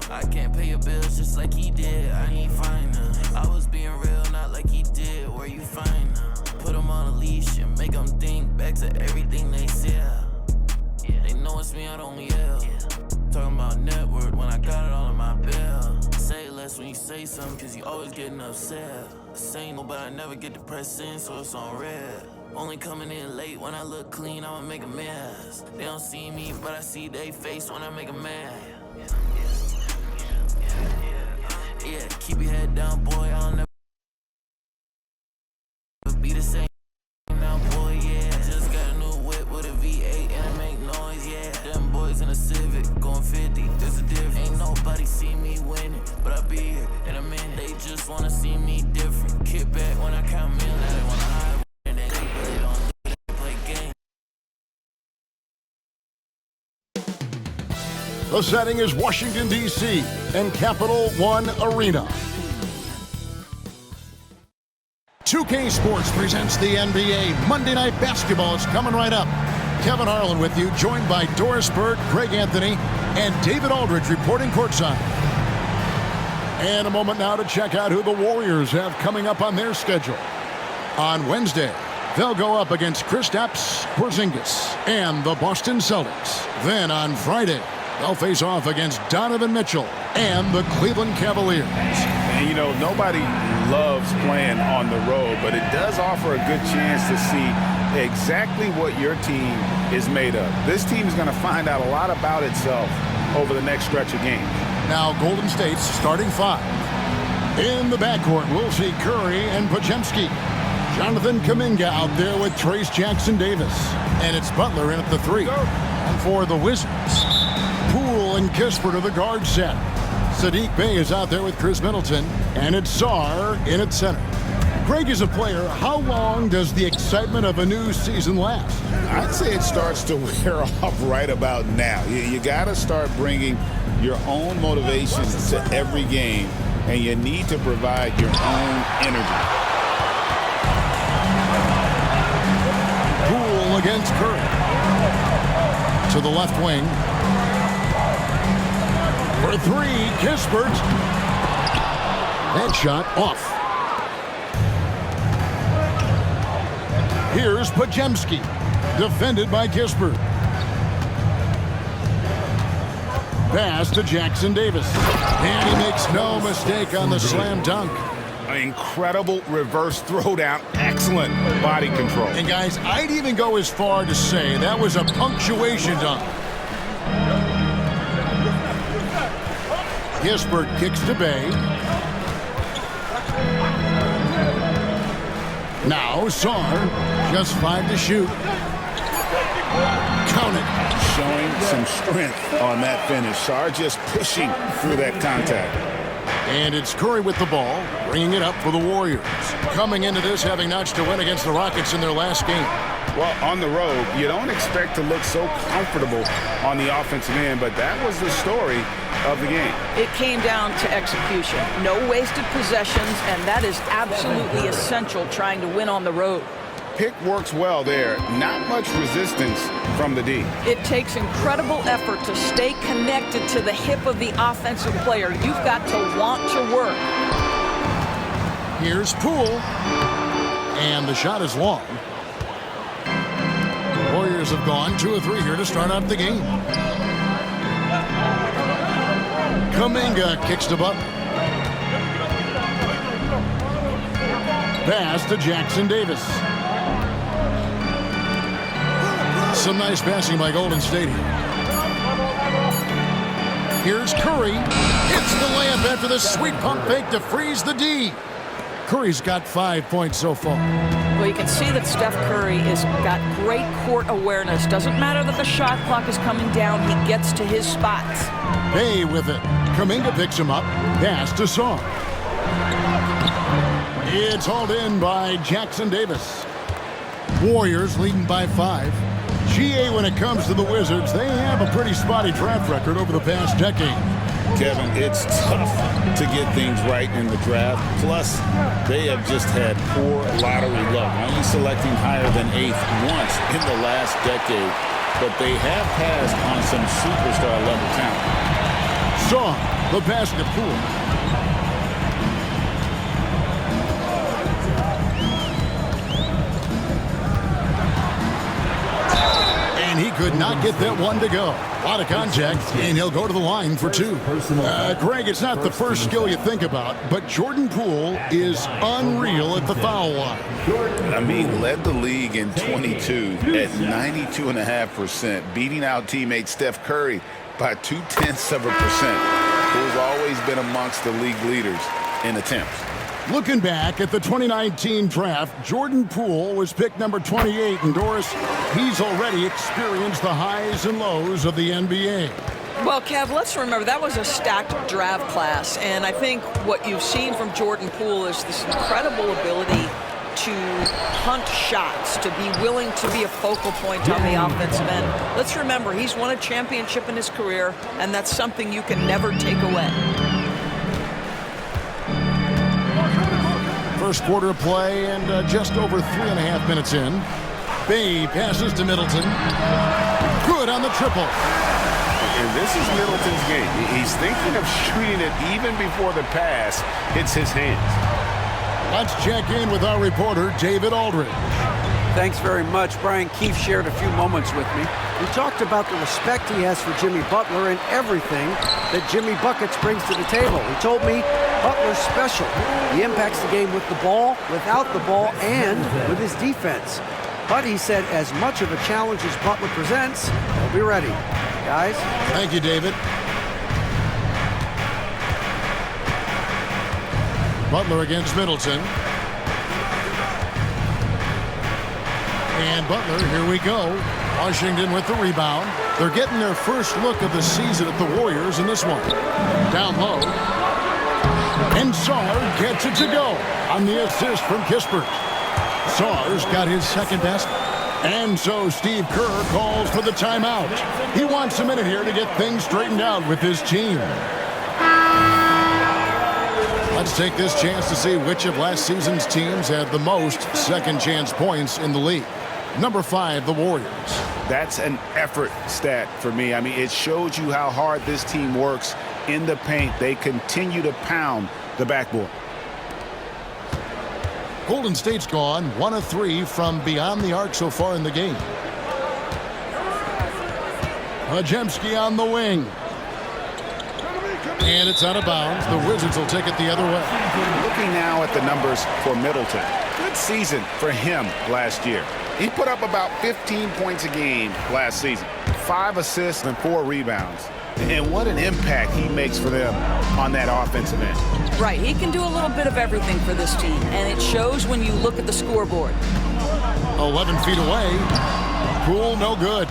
I can't pay your bills just like he did. I need finance. I was being real, not like he did. Where you find them? Put them on a leash and make them think back to everything they said. They know it's me, I don't yell. Talking about net worth when I got it all in my bill. Say less when you say something, cause you always getting upset. Say no, but I never get depressed in, so it's on red. Only coming in late when I look clean, I'ma make a mess. They don't see me, but I see they face when I make a mad. Yeah, keep your head down, boy, I'll never be the same now, boy, yeah. Just got a new whip with a V8 and it make noise, yeah. Them boys in a Civic going 50, there's a difference. Ain't nobody see me winning, but I be here in a minute. They just wanna see me different. Kick back when I count millions, they wanna hide and they don't do it, they play games. The setting is Washington, D.C. and Capital One Arena. 2K Sports presents the NBA. Monday Night Basketball is coming right up. Kevin Harlan with you, joined by Doris Bird, Greg Anthony, and David Aldridge reporting courtside. And a moment now to check out who the Warriors have coming up on their schedule. On Wednesday, they'll go up against Kristaps Porzingis and the Boston Celtics. Then on Friday, they'll face off against Donovan Mitchell and the Cleveland Cavaliers. And, you know, nobody loves playing on the road, but it does offer a good chance to see exactly what your team is made of. This team is going to find out a lot about itself over the next stretch of games. Now Golden State's starting five. In the backcourt, we'll see Curry and Podziemski. Jonathan Kuminga out there with Trace Jackson-Davis. And it's Butler in at the three. And for the Wizards, Poole and Kispert are the guard set. Sadiq Bey is out there with Chris Middleton. And it's Sarr in at center. Greg is a player. How long does the excitement of a new season last? I'd say it starts to wear off right about now. You got to start bringing your own motivation to every game, and you need to provide your own energy. Poole against Curry. To the left wing. For three, Kispert. That shot off. Here's Podziemski, defended by Kispert. Pass to Jackson-Davis. And he makes no mistake on the slam dunk. An incredible reverse throwdown. Excellent body control. And guys, I'd even go as far to say that was a punctuation dunk. Kispert kicks to Bey. Now Sarr, just 5 to shoot. Count it. Showing some strength on that finish. Sarr just pushing through that contact. And it's Curry with the ball, bringing it up for the Warriors. Coming into this, having notched a win against the Rockets in their last game. Well, on the road, you don't expect to look so comfortable on the offensive end, but that was the story of the game. It came down to execution. No wasted possessions, and that is absolutely essential trying to win on the road. Pick works well there. Not much resistance from the D. It takes incredible effort to stay connected to the hip of the offensive player. You've got to want to work. Here's Poole. And the shot is long. Warriors have gone 2 of 3 here to start out the game. Kuminga kicks to Butler. Pass to Jackson-Davis. Some nice passing by Golden State here. Here's Curry. Hits the layup after the sweet pump fake to freeze the D. Curry's got 5 points so far. Well, you can see that Steph Curry has got great court awareness. Doesn't matter that the shot clock is coming down. He gets to his spots. Bey with it. Kuminga picks him up. Pass to Sarr. It's hauled in by Jackson-Davis. Warriors leading by 5. GA, when it comes to the Wizards, they have a pretty spotty draft record over the past decade. Kevin, it's tough to get things right in the draft. Plus, they have just had poor lottery luck, only selecting higher than 8th once in the last decade. But they have passed on some superstar level talent. Sarr The pass to Poole. And he could not get that one to go. A lot of contact, and he'll go to the line for two. Greg, it's not the first skill you think about, but Jordan Poole is unreal at the foul line. I mean, led the league in 22 at 92.5%, beating out teammate Steph Curry by 0.2%. Poole's always been amongst the league leaders in attempts. Looking back at the 2019 draft, Jordan Poole was picked number 28, and Doris, he's already experienced the highs and lows of the NBA. Well, Kev, let's remember that was a stacked draft class, and I think what you've seen from Jordan Poole is this incredible ability to hunt shots, to be willing to be a focal point on the offensive end. Let's remember, he's won a championship in his career, and that's something you can never take away. First quarter of play and just over 3.5 minutes in. Bay passes to Middleton. Good on the triple. And this is Middleton's game. He's thinking of shooting it even before the pass hits his hands. Let's check in with our reporter, David Aldridge. Thanks very much. Brian Keefe shared a few moments with me. We talked about the respect he has for Jimmy Butler and everything that Jimmy Buckets brings to the table. He told me Butler's special. He impacts the game with the ball, without the ball, and with his defense. But he said as much of a challenge as Butler presents, he'll be ready. Guys? Thank you, David. Butler against Middleton. And Butler, here we go. Washington with the rebound. They're getting their first look of the season at the Warriors in this one. Down low. And Sarr gets it to go on the assist from Kispert. Sarr's got his second basket. And so Steve Kerr calls for the timeout. He wants a minute here to get things straightened out with his team. Let's take this chance to see which of last season's teams had the most second chance points in the league. Number 5, the Warriors. That's an effort stat for me. I mean, it shows you how hard this team works in the paint. They continue to pound the backboard. Golden State's gone 1 of 3 from beyond the arc so far in the game. Majemski on the wing. And it's out of bounds. The Wizards will take it the other way. Looking now at the numbers for Middleton. Good season for him last year. He put up about 15 points a game last season. 5 assists and 4 rebounds. And what an impact he makes for them on that offensive end. Right, he can do a little bit of everything for this team, and it shows when you look at the scoreboard. 11 feet away. Poole, no good.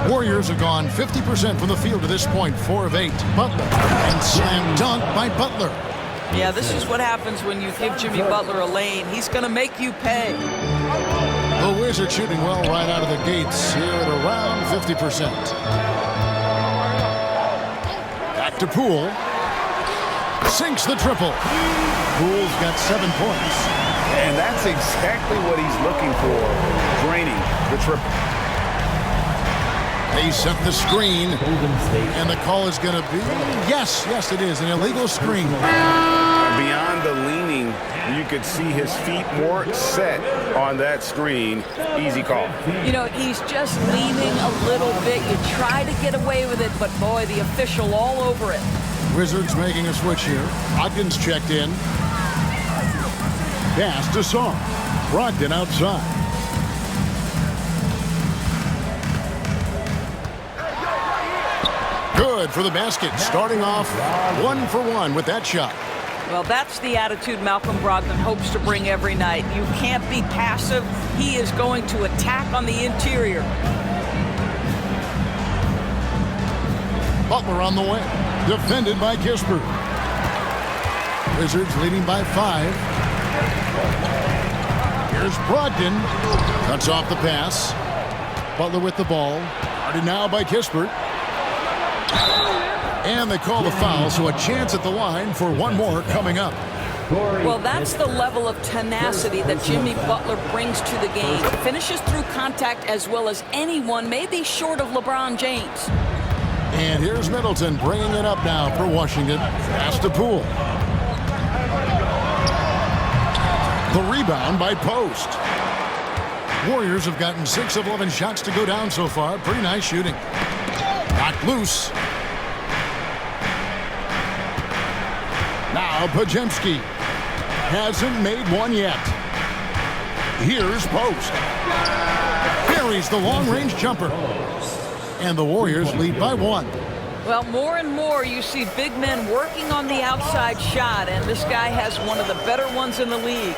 Warriors have gone 50% from the field to this point, 4 of 8. Butler, and slam dunk by Butler. Yeah, this is what happens when you give Jimmy Butler a lane. He's going to make you pay. The Wizards shooting well right out of the gates here at around 50%. Back to Poole. Sinks the triple. Poole's got 7 points. And that's exactly what he's looking for, draining the triple. They set the screen, and the call is going to be, yes, it is, an illegal screen. Beyond the leaning, you could see his feet more set on that screen. Easy call. You know, he's just leaning a little bit. You try to get away with it, but boy, the official all over it. Wizards making a switch here. Ogden's checked in. Pass to Sarr. Brogdon outside. Good for the basket. Starting off 1 for 1 with that shot. Well, that's the attitude Malcolm Brogdon hopes to bring every night. You can't be passive. He is going to attack on the interior. Butler on the way. Defended by Kispert. Wizards leading by 5. Here's Brogdon. Cuts off the pass. Butler with the ball. Guarded now by Kispert. And they call the foul, so a chance at the line for one more coming up. Well, that's the level of tenacity that Jimmy Butler brings to the game. Finishes through contact as well as anyone, maybe short of LeBron James. And here's Middleton bringing it up now for Washington. Pass to Poole. The rebound by Post. Warriors have gotten 6 of 11 shots to go down so far. Pretty nice shooting. Knocked loose. Now Podziemski. Hasn't made one yet. Here's Post. Buries the long-range jumper. And the Warriors lead by 1. Well, more and more you see big men working on the outside shot, and this guy has one of the better ones in the league.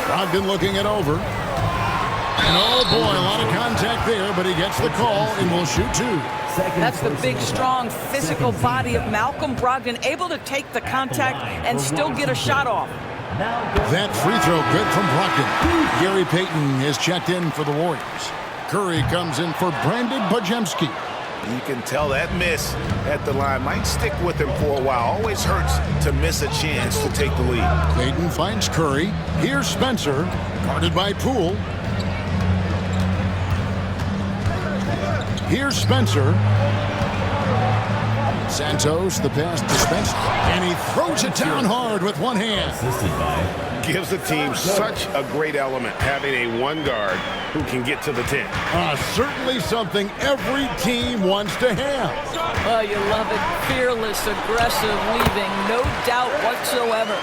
Brogdon looking it over. And oh boy, a lot of contact there, but he gets the call and will shoot 2. That's the big, strong, physical body of Malcolm Brogdon, able to take the contact and still get a shot off. That free throw good from Brogdon. Gary Payton is checked in for the Warriors. Curry comes in for Brandon Podziemski. You can tell that miss at the line might stick with him for a while. Always hurts to miss a chance to take the lead. Payton finds Curry. Here's Spencer, guarded by Poole. Here's Spencer. Santos, the pass to Spencer. And he throws it down hard with one hand. Gives the team such a great element, having a one guard who can get to the 10. Certainly something every team wants to have. Oh, you love it. Fearless, aggressive, leaving no doubt whatsoever.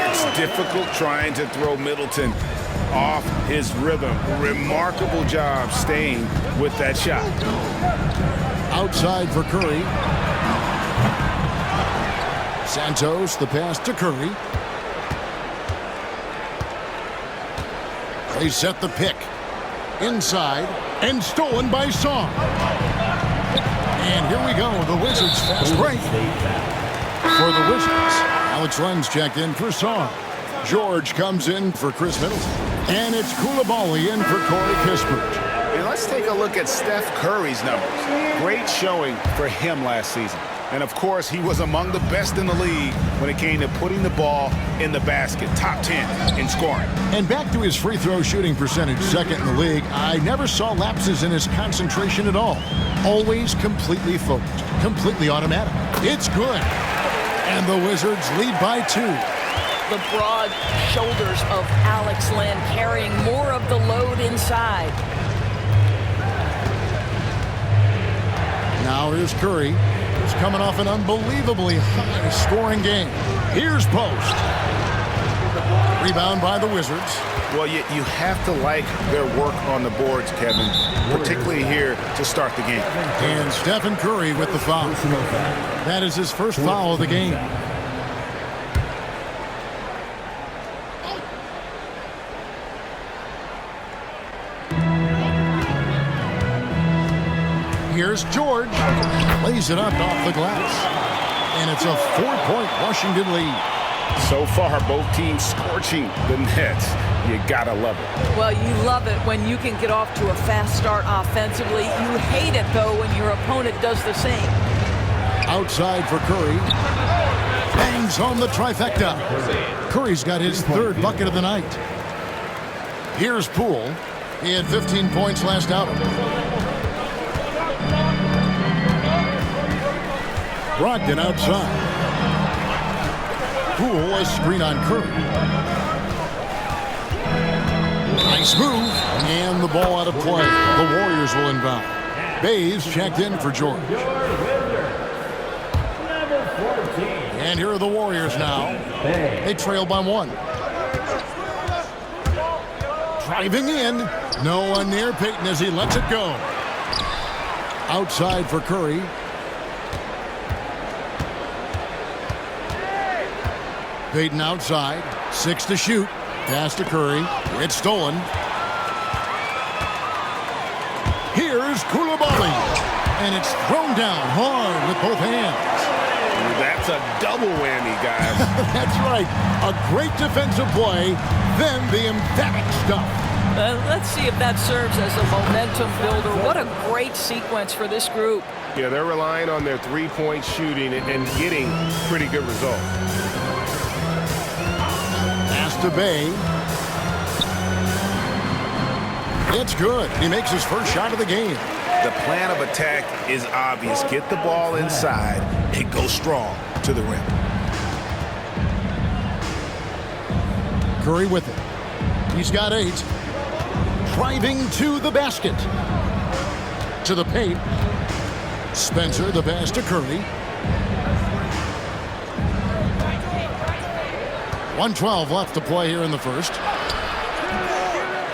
It's difficult trying to throw Middleton off his rhythm. Remarkable job staying with that shot. Outside for Curry. Santos, the pass to Curry. They set the pick. Inside, and stolen by Song. And here we go, the Wizards fast break. For the Wizards, Alex Len's checked in for Song. George comes in for Chris Middleton. And it's Koulibaly in for Corey Kispert. Hey, let's take a look at Steph Curry's numbers. Great showing for him last season. And, of course, he was among the best in the league when it came to putting the ball in the basket. Top 10 in scoring. And back to his free throw shooting percentage, second in the league. I never saw lapses in his concentration at all. Always completely focused, completely automatic. It's good. And the Wizards lead by 2. The broad shoulders of Alex Len carrying more of the load inside. Now here's Curry. He's coming off an unbelievably high-scoring game. Here's Post. Rebound by the Wizards. Well, you have to like their work on the boards, Kevin, particularly here to start the game. And Stephen Curry with the foul. That is his first foul of the game. Here's George. Lays it up off the glass. And it's a 4-point Washington lead. So far, both teams scorching the Nets. You gotta love it. Well, you love it when you can get off to a fast start offensively. You hate it, though, when your opponent does the same. Outside for Curry. Bangs home the trifecta. Curry's got his 3rd bucket of the night. Here's Poole. He had 15 points last outing. Brogdon outside. Poole, a screen on Curry. Nice move. And the ball out of play. The Warriors will inbound. Bays checked in for George. And here are the Warriors now. They trail by 1. Driving in. No one near Payton as he lets it go. Outside for Curry. Payton outside. 6 to shoot. Pass to Curry. It's stolen. Here's Koulibaly. And it's thrown down hard with both hands. That's a double whammy, guys. That's right. A great defensive play, then the emphatic stuff. Let's see if that serves as a momentum builder. What a great sequence for this group. Yeah, they're relying on their three-point shooting and getting pretty good results. Pass to Bay. It's good. He makes his first shot of the game. The plan of attack is obvious. Get the ball inside and go strong to the rim. Curry with it. He's got 8. Driving to the basket. To the paint. Spencer, the pass to Curry. 1:12 left to play here in the first.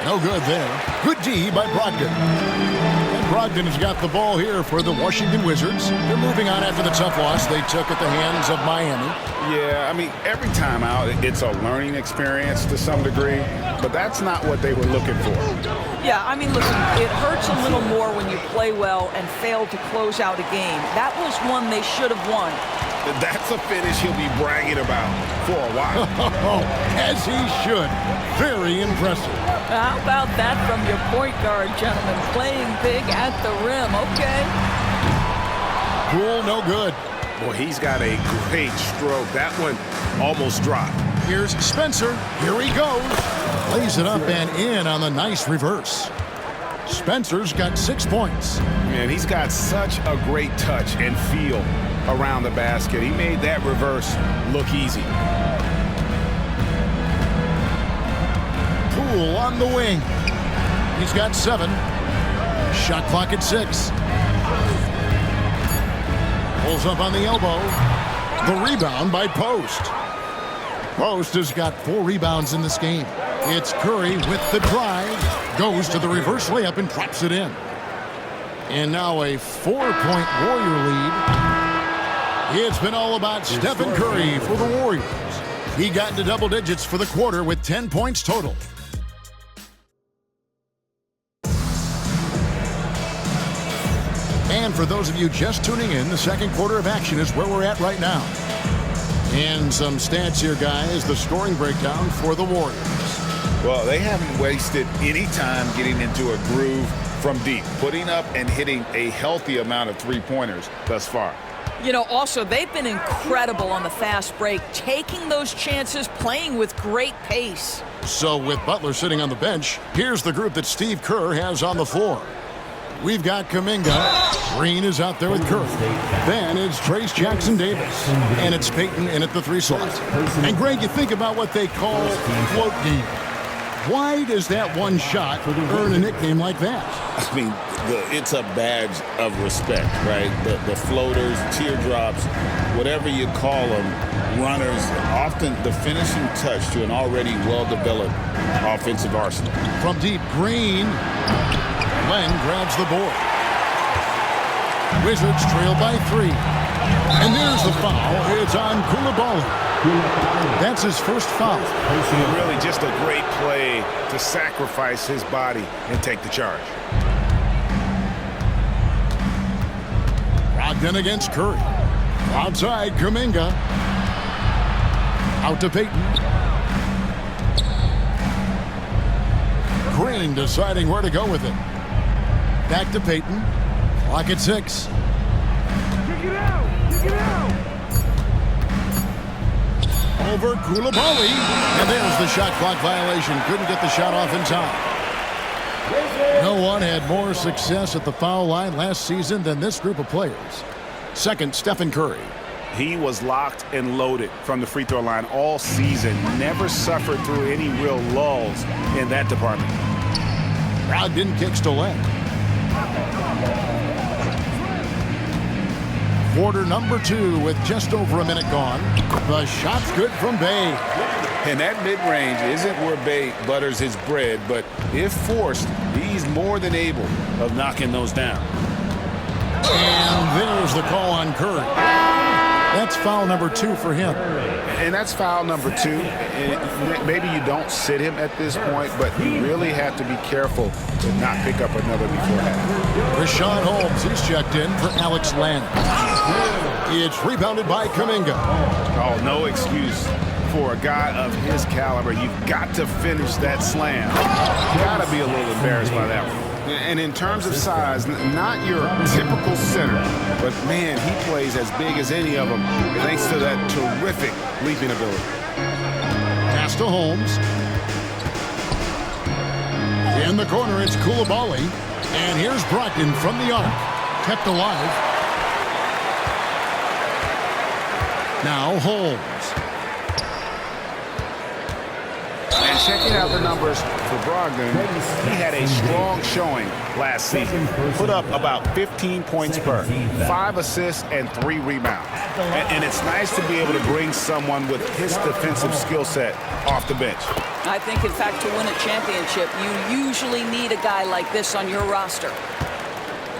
No good there. Good D by Brogdon. And Brogdon has got the ball here for the Washington Wizards. They're moving on after the tough loss they took at the hands of Miami. Yeah, I mean, every time out, it's a learning experience to some degree, but that's not what they were looking for. Yeah, I mean, listen, it hurts a little more when you play well and fail to close out a game. That was one they should have won. That's a finish he'll be bragging about for a while. As he should. Very impressive. How about that from your point guard, gentlemen? Playing big at the rim. Okay. Cool, no good. Boy, he's got a great stroke. That one almost dropped. Here's Spencer. Here he goes. Lays it up and in on the nice reverse. Spencer's got 6 points. Man, he's got such a great touch and feel around the basket. He made that reverse look easy. Poole on the wing. He's got 7. Shot clock at 6. Pulls up on the elbow. The rebound by Post. Post has got 4 rebounds in this game. It's Curry with the drive. Goes to the reverse layup and drops it in. And now a 4-point Warrior lead. It's been all about Stephen Curry for the Warriors. He got into double digits for the quarter with 10 points total. And for those of you just tuning in, the second quarter of action is where we're at right now. And some stats here, guys. The scoring breakdown for the Warriors. Well, they haven't wasted any time getting into a groove from deep, putting up and hitting a healthy amount of three-pointers thus far. You know, also, they've been incredible on the fast break, taking those chances, playing with great pace. So with Butler sitting on the bench, here's the group that Steve Kerr has on the floor. We've got Kuminga. Green is out there with Curry. Then it's Trace Jackson-Davis. And it's Payton in at the 3 slot. And Greg, you think about what they call float game. Why does that one shot earn a nickname like that? I mean, it's a badge of respect, right? The floaters, teardrops, whatever you call them, runners, often the finishing touch to an already well-developed offensive arsenal. From deep, Green. Len grabs the board. Wizards trail by 3. And there's the foul. It's on Koulibaly. That's his first foul. Really just a great play to sacrifice his body and take the charge. Brogdon against Curry. Outside, Kuminga. Out to Payton. Green deciding where to go with it. Back to Payton. Clock at 6. Kick it out! Kick it out! Over Koulibaly. And there's the shot clock violation. Couldn't get the shot off in time. No one had more success at the foul line last season than this group of players. Second, Stephen Curry. He was locked and loaded from the free throw line all season. Never suffered through any real lulls in that department. Brogdon kicks to Len. Quarter number 2 with just over a minute gone. The shot's good from Bay. And that mid-range isn't where Bay butters his bread, but if forced, he's more than able of knocking those down. And there's the call on Curry. That's foul number 2 for him. And that's foul number 2. And maybe you don't sit him at this point, but you really have to be careful to not pick up another before that. Rashawn Holmes, he's checked in for Alex Len. It's rebounded by Kuminga. Oh, no excuse for a guy of his caliber. You've got to finish that slam. You've got to be a little embarrassed by that one. And in terms of size, not your typical center, but man, he plays as big as any of them thanks to that terrific leaping ability. Pass to Holmes. In the corner, it's Coulibaly. And here's Brogdon from the arc. Kept alive. Now Holmes. And checking out the numbers for Brogdon, he had a strong showing last season. Put up about 15 points per, 5 assists, and 3 rebounds. And it's nice to be able to bring someone with his defensive skill set off the bench. I think, in fact, to win a championship, you usually need a guy like this on your roster.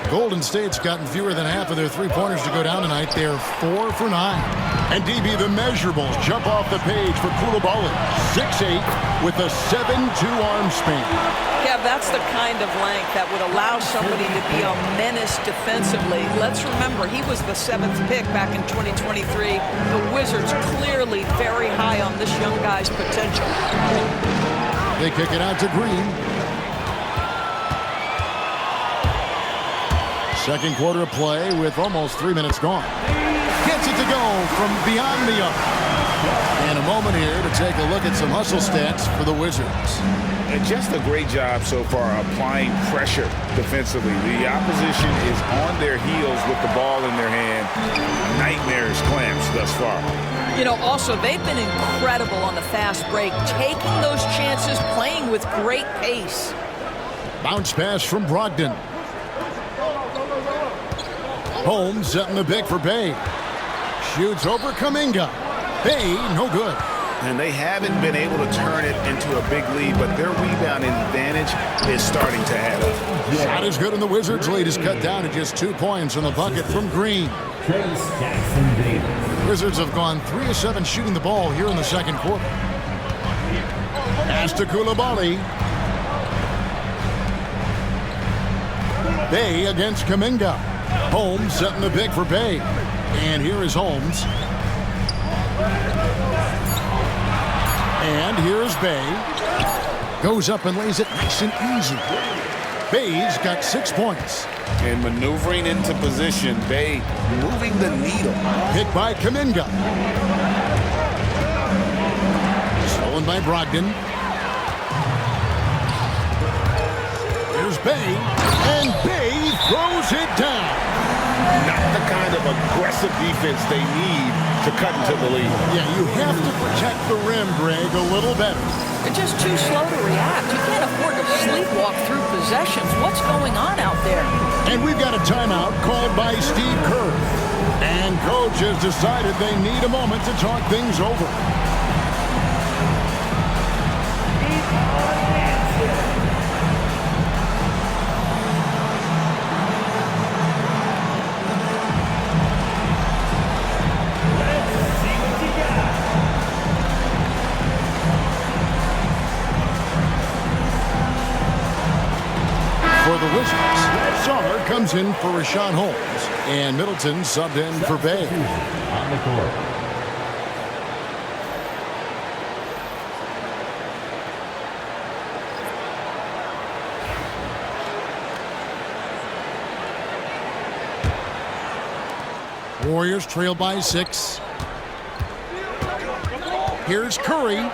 Golden State's gotten fewer than half of their three-pointers to go down tonight. They're 4 for 9. And DB, the measurables jump off the page for Coulibaly. 6'8", with a 7'2" arm span. Yeah, that's the kind of length that would allow somebody to be a menace defensively. Let's remember, he was the 7th pick back in 2023. The Wizards clearly very high on this young guy's potential. They kick it out to Green. Second quarter of play with almost 3 minutes gone. Gets it to go from beyond the arc. And a moment here to take a look at some hustle stats for the Wizards. And just a great job so far applying pressure defensively. The opposition is on their heels with the ball in their hand. Nightmares clamps thus far. You know, also, they've been incredible on the fast break, taking those chances, playing with great pace. Bounce pass from Brogdon. Holmes setting the pick for Bay. Shoots over Kuminga. Bay, no good. And they haven't been able to turn it into a big lead, but their rebounding advantage is starting to add up. Shot is good, and the Wizards' lead is cut down to just 2 points on the bucket from Green. Wizards have gone 3 of 7 shooting the ball here in the second quarter. Pass to Coulibaly. Bay against Kuminga. Holmes setting the pick for Bay. And here is Holmes. And here's Bay. Goes up and lays it nice and easy. Bay's got 6 points. And maneuvering into position, Bay moving the needle. Hit by Kuminga. Stolen by Brogdon. Here's Bay. And Bay throws it down. Not the kind of aggressive defense they need to cut into the lead. Yeah, you have to protect the rim, Greg, a little better. They're just too slow to react. You can't afford to sleepwalk through possessions. What's going on out there? And we've got a timeout called by Steve Kerr. And coach has decided they need a moment to talk things over. For the Wizards, Sommer comes in for Rashawn Holmes, and Middleton subbed in for Bay. On the court. Warriors trail by 6. Here's Curry.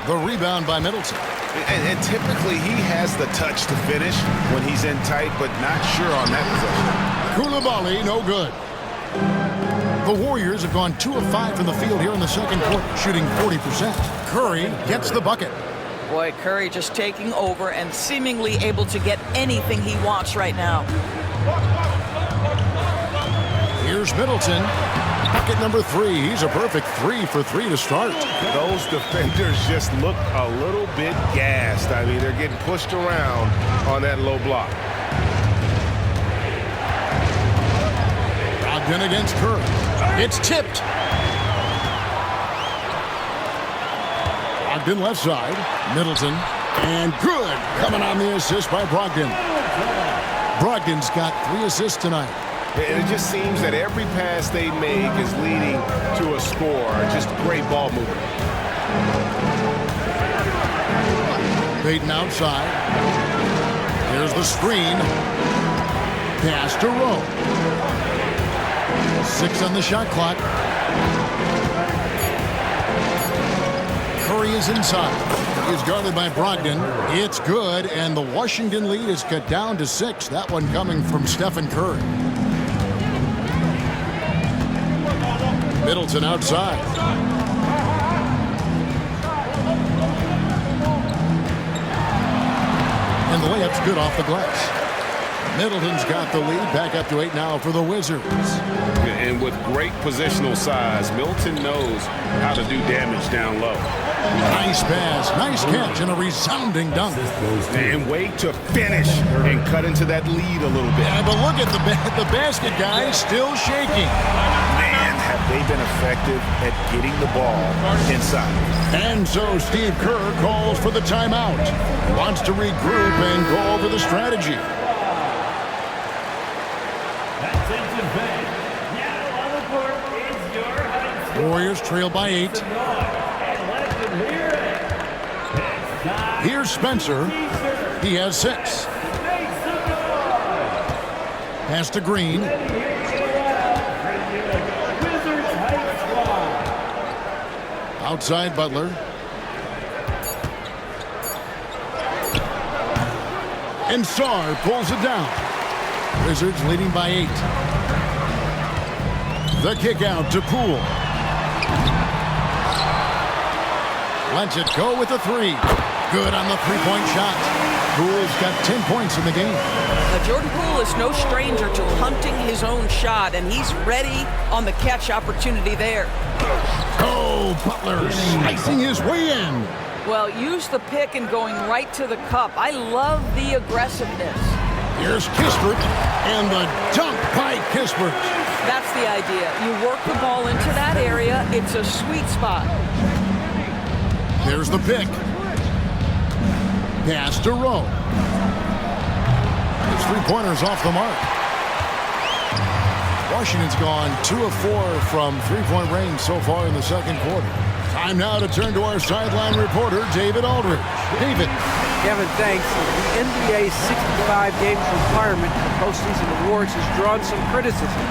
The rebound by Middleton. And typically he has the touch to finish when he's in tight, but not sure on that possession. Coulibaly, no good. The Warriors have gone 2 of 5 from the field here in the second quarter, shooting 40%. Curry gets the bucket. Boy, Curry just taking over and seemingly able to get anything he wants right now. Here's Middleton. Bucket number 3. He's a perfect 3 for 3 to start. Those defenders just look a little bit gassed. I mean, they're getting pushed around on that low block. Brogdon against Curry. It's tipped. Brogdon left side. Middleton. And good. Coming on the assist by Brogdon. Brogdon's got 3 assists tonight. And it just seems that every pass they make is leading to a score. Just great ball movement. Payton outside. Here's the screen. Pass to Rowe. 6 on the shot clock. Curry is inside. He's guarded by Brogdon. It's good, and the Washington lead is cut down to 6. That one coming from Stephen Curry. Middleton outside. And the layup's good off the glass. Middleton's got the lead, back up to 8 now for the Wizards. And with great positional size, Middleton knows how to do damage down low. Nice pass, nice catch, and a resounding dunk. And wait to finish and cut into that lead a little bit. Yeah, but look at the basket, guys, still shaking. Man, have they been effective at getting the ball inside. And so Steve Kerr calls for the timeout. He wants to regroup and go over the strategy. Warriors trail by 8. Here's Spencer. He has 6. Pass to Green. Outside Butler. And Sarr pulls it down. Wizards leading by 8. The kick out to Poole. Lets it go with a 3. Good on the three-point shot. Poole's got 10 points in the game. Jordan Poole is no stranger to hunting his own shot, and he's ready on the catch opportunity there. Oh, Butler slicing his way in. Well, use the pick and going right to the cup. I love the aggressiveness. Here's Kispert, and the dunk by Kispert. That's the idea. You work the ball into that area. It's a sweet spot. There's the pick. Pass to Rowe. His three-pointers off the mark. Washington's gone 2 of 4 from three-point range so far in the second quarter. Time now to turn to our sideline reporter, David Aldridge. David. Kevin, thanks. The NBA's 65 games requirement for postseason awards has drawn some criticism.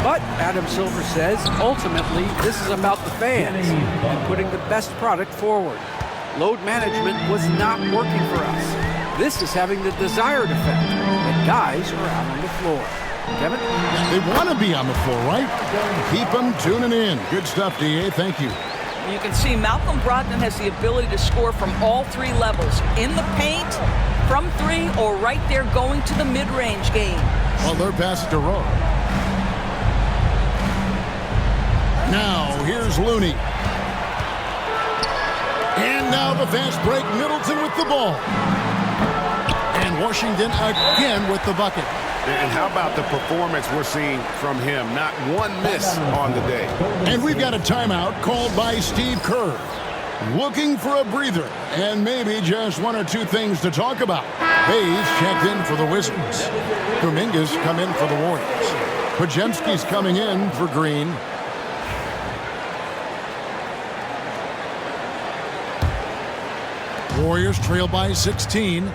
But Adam Silver says, ultimately, this is about the fans and putting the best product forward. Load management was not working for us. This is having the desired effect, and guys are out on the floor. Kevin? They want to be on the floor, right? Keep them tuning in. Good stuff, D.A. Thank you. You can see Malcolm Brogdon has the ability to score from all 3 levels. In the paint, from 3, or right there going to the mid-range game. Well, they're passing to Rowe. Now, here's Looney. And now the fast break, Middleton with the ball. And Washington again with the bucket. And how about the performance we're seeing from him? Not one miss on the day. And we've got a timeout called by Steve Kerr. Looking for a breather and maybe just 1 or 2 things to talk about. Hayes checked in for the Wizards. Kuminga's come in for the Warriors. Podziemski's coming in for Green. Warriors trail by 16.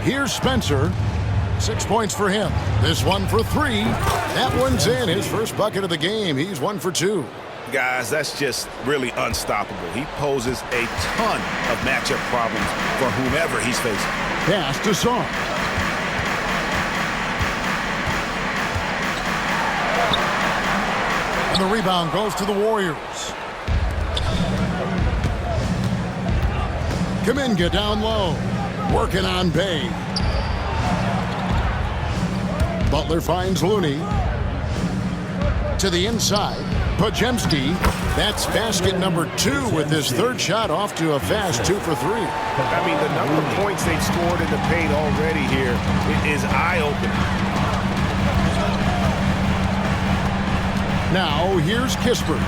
Here's Spencer. 6 points for him. This one for 3. That one's in. His first bucket of the game. He's 1 for 2. Guys, that's just really unstoppable. He poses a ton of matchup problems for whomever he's facing. Pass to Sarr. And the rebound goes to the Warriors. Kuminga down low. Working on Bay. Butler finds Looney. To the inside. Podziemski. That's basket number 2 with his 3rd shot off to a fast 2 for 3. I mean, the number of points they've scored in the paint already here is eye-opening. Now, here's Kispert.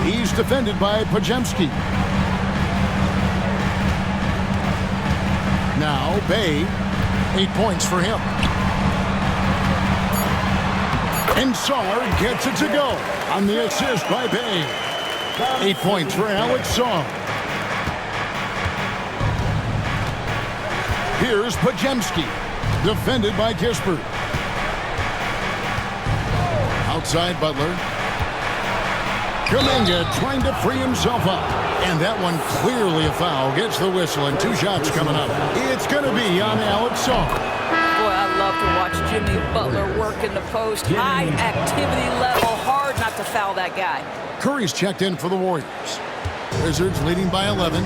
He's defended by Podziemski. Now, Bay, 8 points for him. And Sarr gets it to go on the assist by Bay. 8 points for Alex Sarr. Here's Podziemski, defended by Kispert. Outside Butler. Kuminga trying to free himself up. And that one clearly a foul. Gets the whistle and 2 shots coming up. It's going to be on Alex Saul. Boy, I love to watch Jimmy Butler work in the post. High activity level. Hard not to foul that guy. Curry's checked in for the Warriors. Wizards leading by 11.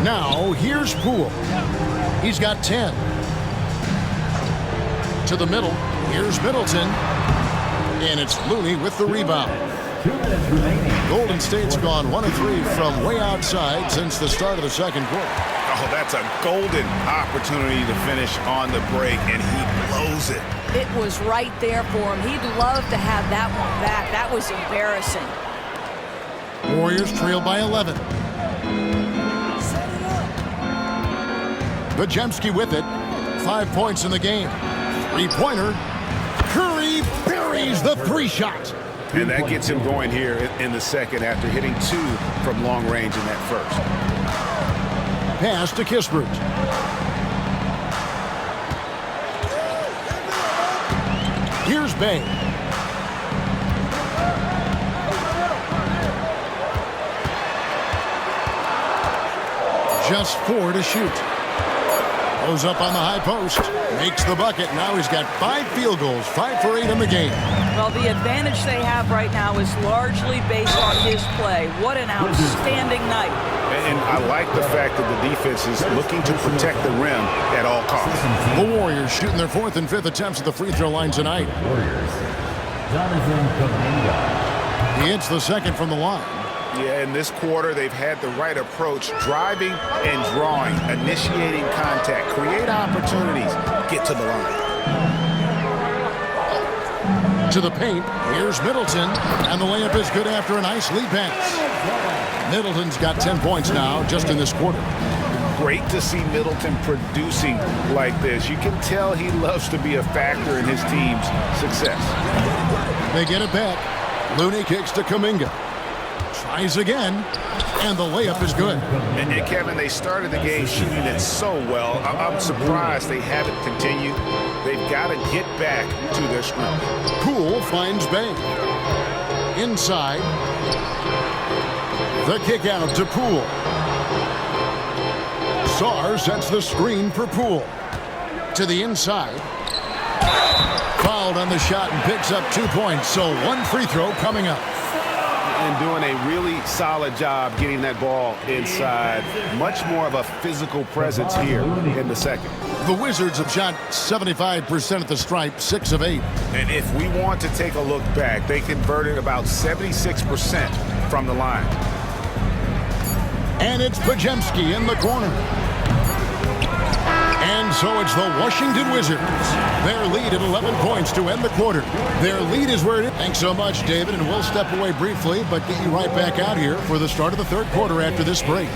Now, here's Poole. He's got 10. To the middle. Here's Middleton. And it's Looney with the rebound. Golden State's gone 1 of 3 from way outside since the start of the second quarter. Oh, that's a golden opportunity to finish on the break, and he blows it. It was right there for him. He'd love to have that one back. That was embarrassing. Warriors trail by 11. Bajemski with it. 5 points in the game. 3-pointer. Curry buries the 3-shot. And that gets him going here in the second after hitting 2 from long range in that first. Pass to Kispert. Here's Bay. Just 4 to shoot. Goes up on the high post. Makes the bucket. Now he's got 5 field goals. 5 for 8 in the game. Well, the advantage they have right now is largely based on his play. What an outstanding night. And I like the fact that the defense is looking to protect the rim at all costs. The Warriors shooting their 4th and 5th attempts at the free throw line tonight. He hits the second from the line. Yeah, in this quarter, they've had the right approach, driving and drawing, initiating contact, create opportunities, get to the line. To the paint, here's Middleton, and the layup is good after a nice lead pass. Middleton's got 10 points now just in this quarter. Great to see Middleton producing like this. You can tell he loves to be a factor in his team's success. They get it back. Looney kicks to Kuminga. Tries again, and the layup is good. And Kevin, they started the game shooting it so well. I'm surprised they haven't continued. They've got to get back to their strength. Poole finds Bay. Inside. The kick out to Poole. Sarr sets the screen for Poole. To the inside. Fouled on the shot and picks up 2 points, so 1 free throw coming up. And doing a really solid job getting that ball inside. Much more of a physical presence here in the second. The Wizards have shot 75% at the stripe, 6 of 8. And if we want to take a look back, they converted about 76% from the line. And it's Bajemski in the corner. And so it's the Washington Wizards. Their lead at 11 points to end the quarter. Their lead is where it is. Thanks so much, David, and we'll step away briefly, but get you right back out here for the start of the third quarter after this break.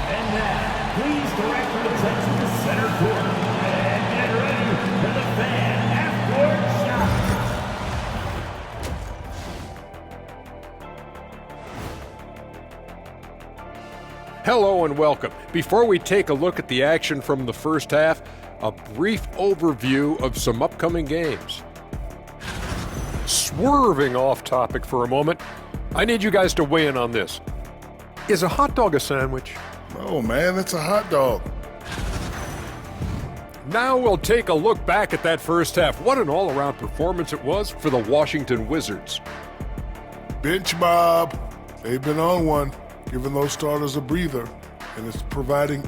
And now, please direct your attention to center court. And get ready for the fan half-court shot. Hello and welcome. Before we take a look at the action from the first half, a brief overview of some upcoming games. Swerving off topic for a moment, I need you guys to weigh in on this. Is a hot dog a sandwich? Oh man, it's a hot dog. Now we'll take a look back at that first half. What an all-around performance it was for the Washington Wizards. Bench Bob. They've been on one, giving those starters a breather, and it's providing.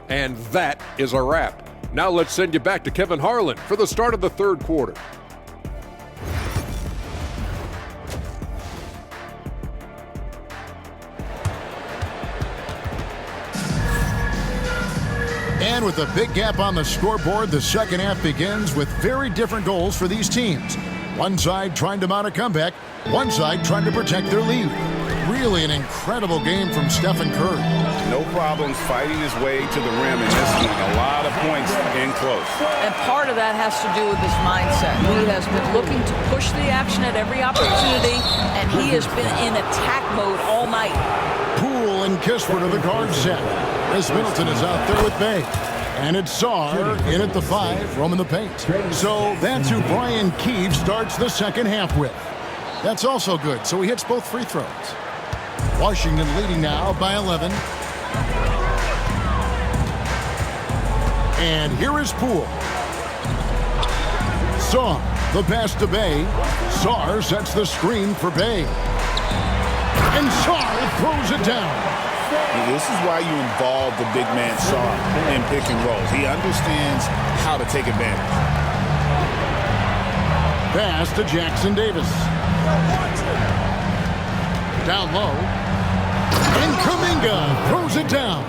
And that is a wrap. Now let's send you back to Kevin Harlan for the start of the third quarter. And with a big gap on the scoreboard, the second half begins with very different goals for these teams. One side trying to mount a comeback, one side trying to protect their lead. Really an incredible game from Stephen Curry. No problems fighting his way to the rim in this one. A lot of points in close. And part of that has to do with his mindset. He has been looking to push the action at every opportunity, and he has been in attack mode all night. Poole and Kispert are the guard set. As Middleton is out there with Bay. And it's Saar in at the 5, roaming the paint. So that's who Brian Keefe starts the second half with. That's also good, so he hits both free throws. Washington leading now by 11. And here is Poole. Saar, the pass to Bay. Saar sets the screen for Bay. And Saar throws it down. This is why you involve the big man Saar in pick and rolls. He understands how to take advantage. Pass to Jackson Davis. Down low. And Kuminga throws it down.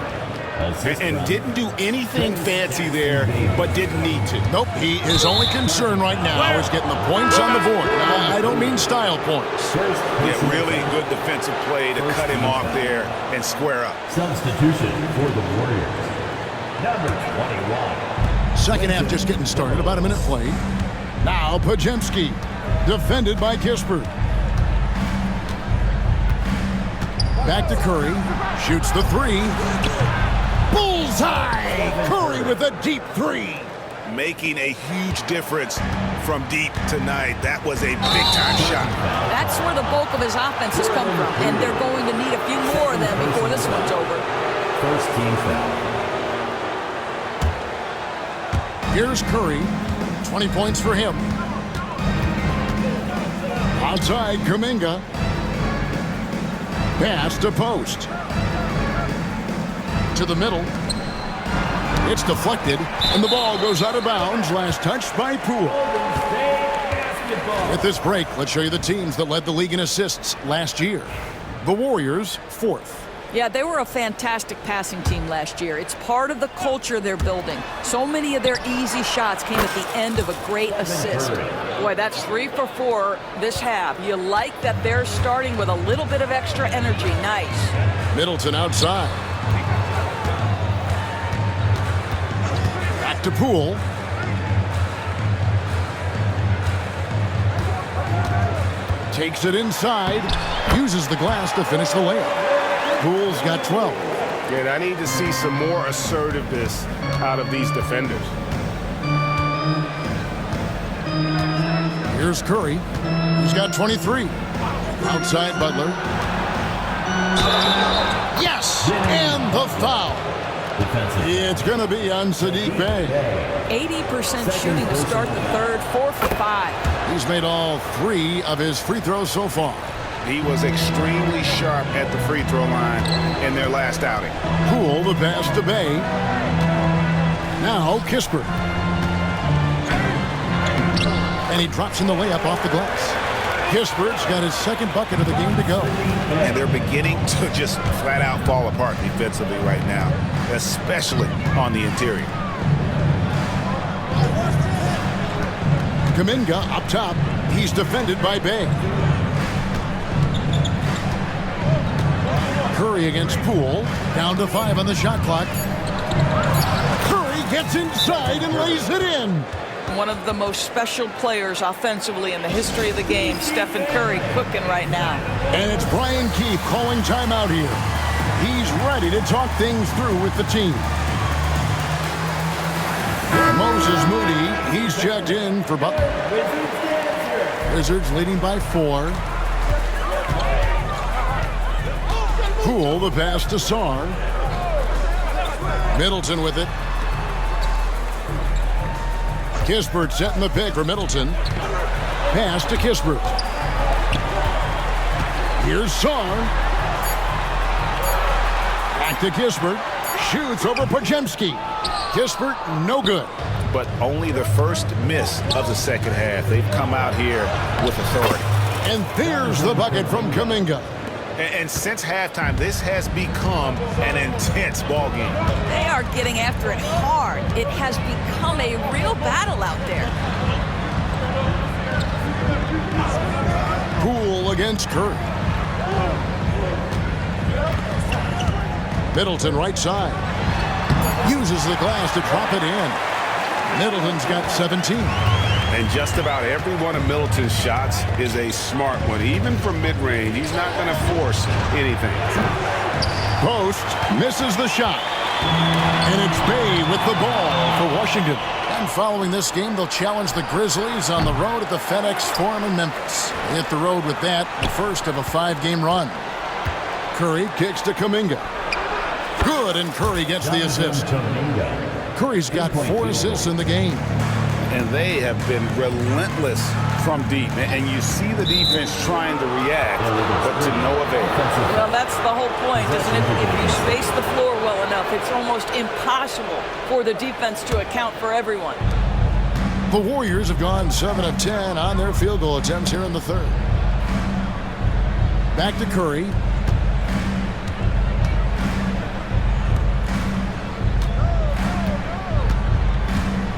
And didn't do anything fancy there, but didn't need to. Nope, his only concern right now is getting the points on the board. I don't mean style points. Yeah, really good defensive play to cut him off there and square up. Substitution for the Warriors. Number 21. Second half just getting started, about a minute played. Now Podziemski, defended by Kispert. Back to Curry, shoots the 3. Bullseye! Curry with a deep 3. Making a huge difference from deep tonight. That was a big-time shot. That's where the bulk of his offense has come from, and they're going to need a few more of them before this one's over. First team foul. Here's Curry, 20 points for him. Outside, Kuminga. Pass to post. To the middle. It's deflected, and the ball goes out of bounds. Last touch by Poole. At this break, let's show you the teams that led the league in assists last year. The Warriors, 4th. Yeah, they were a fantastic passing team last year. It's part of the culture they're building. So many of their easy shots came at the end of a great assist. Boy, that's 3 for 4 this half. You like that they're starting with a little bit of extra energy. Nice. Middleton outside. Back to Poole. Takes it inside. Uses the glass to finish the layup. Poole's got 12. And I need to see some more assertiveness out of these defenders. Here's Curry. He's got 23. Outside Butler. Yes! And the foul. It's going to be on Saddiq Bey. 80% shooting to start the third, 4 for 5. He's made all 3 of his free throws so far. He was extremely sharp at the free throw line in their last outing. Poole, the pass to Bey. Now Kispert. And he drops in the layup off the glass. Kispert's got his second bucket of the game to go. And they're beginning to just flat out fall apart defensively right now, especially on the interior. Kuminga up top. He's defended by Bey. Curry against Poole. Down to 5 on the shot clock. Curry gets inside and lays it in. One of the most special players offensively in the history of the game, Stephen Curry, cooking right now. And it's Brian Keefe calling timeout here. He's ready to talk things through with the team. Moses Moody, he's checked in for Butler. Wizards leading by 4. Poole, the pass to Saar. Middleton with it. Kispert setting the pick for Middleton. Pass to Kispert. Here's Saar. Back to Kispert. Shoots over Podziemski. Kispert, no good. But only the first miss of the second half. They've come out here with authority. And there's the bucket from Kuminga. And since halftime, this has become an intense ball game. They are getting after it hard. It has become a real battle out there. Poole against Curry. Middleton right side. Uses the glass to drop it in. Middleton's got 17. And just about every one of Middleton's shots is a smart one. Even from mid-range, he's not going to force anything. Post misses the shot. And it's Bay with the ball for Washington. And following this game, they'll challenge the Grizzlies on the road at the FedEx Forum in Memphis. They hit the road with that, the first of a 5-game run. Curry kicks to Kuminga. Good, and Curry gets the assist. Curry's got 4 assists in the game. And they have been relentless from deep. And you see the defense trying to react, but to no avail. Well, that's the whole point, isn't it? If you space the floor well enough, it's almost impossible for the defense to account for everyone. The Warriors have gone 7 of 10 on their field goal attempts here in the third. Back to Curry.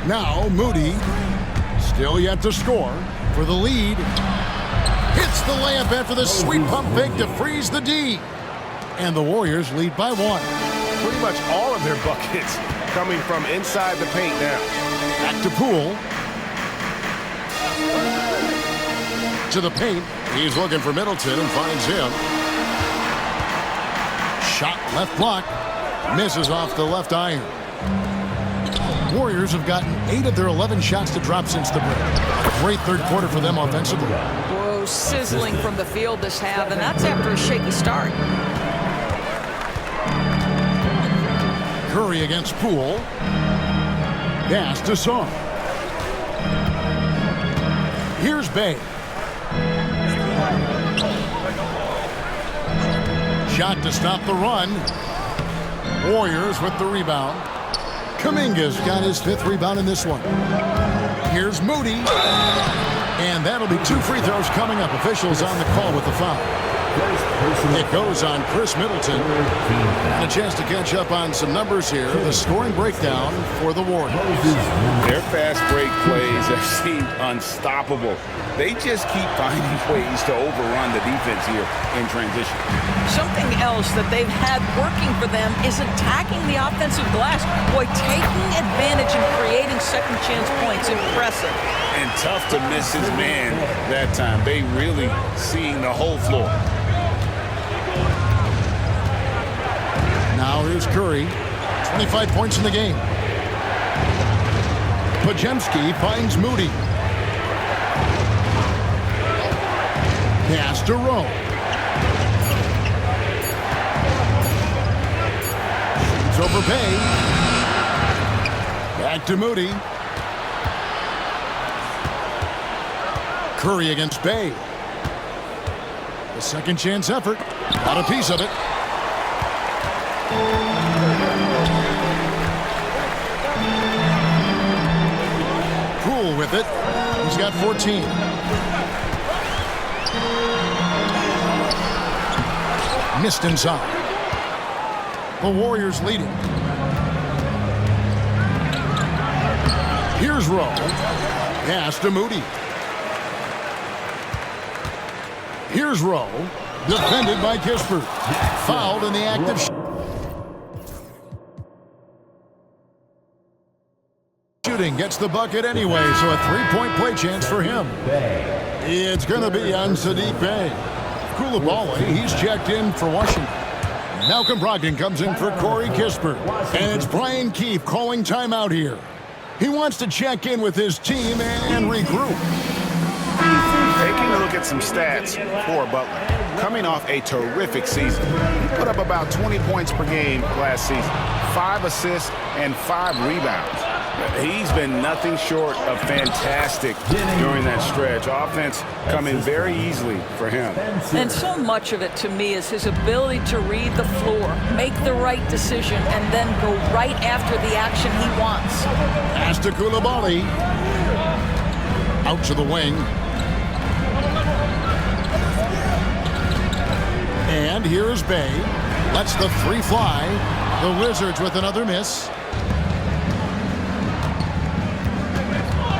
Now Moody, still yet to score for the lead. Hits the layup after the sweet pump fake to freeze the D. And the Warriors lead by 1. Pretty much all of their buckets coming from inside the paint now. Back to Poole. To the paint. He's looking for Middleton and finds him. Shot left block. Misses off the left iron. Warriors have gotten 8 of their 11 shots to drop since the break. A great third quarter for them offensively. Whoa, sizzling from the field this half, and that's after a shaky start. Curry against Poole. Pass to Song. Here's Bay. Shot to stop the run. Warriors with the rebound. Kuminga's got his 5th rebound in this one. Here's Moody. And that'll be 2 free throws coming up. Officials on the call with the foul. It goes on Chris Middleton. And a chance to catch up on some numbers here. The scoring breakdown for the Warriors. Their fast break plays have seemed unstoppable. They just keep finding ways to overrun the defense here in transition. Something else that they've had working for them is attacking the offensive glass. Boy, taking advantage and creating second chance points. Impressive. And tough to miss his man that time. They really seeing the whole floor. Now here's Curry. 25 points in the game. Podziemski finds Moody. Pass to Rowe. Shoots over Bay. Back to Moody. Curry against Bay. The second chance effort. Got a piece of it. Poole with it. He's got 14. Missed inside. The Warriors leading. Here's Rowe. Pass to Moody. Here's Rowe. Defended by Kispert. Fouled in the act of shooting. Gets the bucket anyway, so a 3-point play chance for him. It's going to be on Saddiq Bey. Coulibaly, he's checked in for Washington. Malcolm Brogdon comes in for Corey Kispert. And it's Brian Keefe calling timeout here. He wants to check in with his team and regroup. Taking a look at some stats for Butler. Coming off a terrific season. He put up about 20 points per game last season. 5 assists and 5 rebounds. He's been nothing short of fantastic during that stretch. Offense coming very easily for him. And so much of it, to me, is his ability to read the floor, make the right decision, and then go right after the action he wants. Pass to Coulibaly. Out to the wing. And here's Bay. Lets the 3 fly. The Wizards with another miss.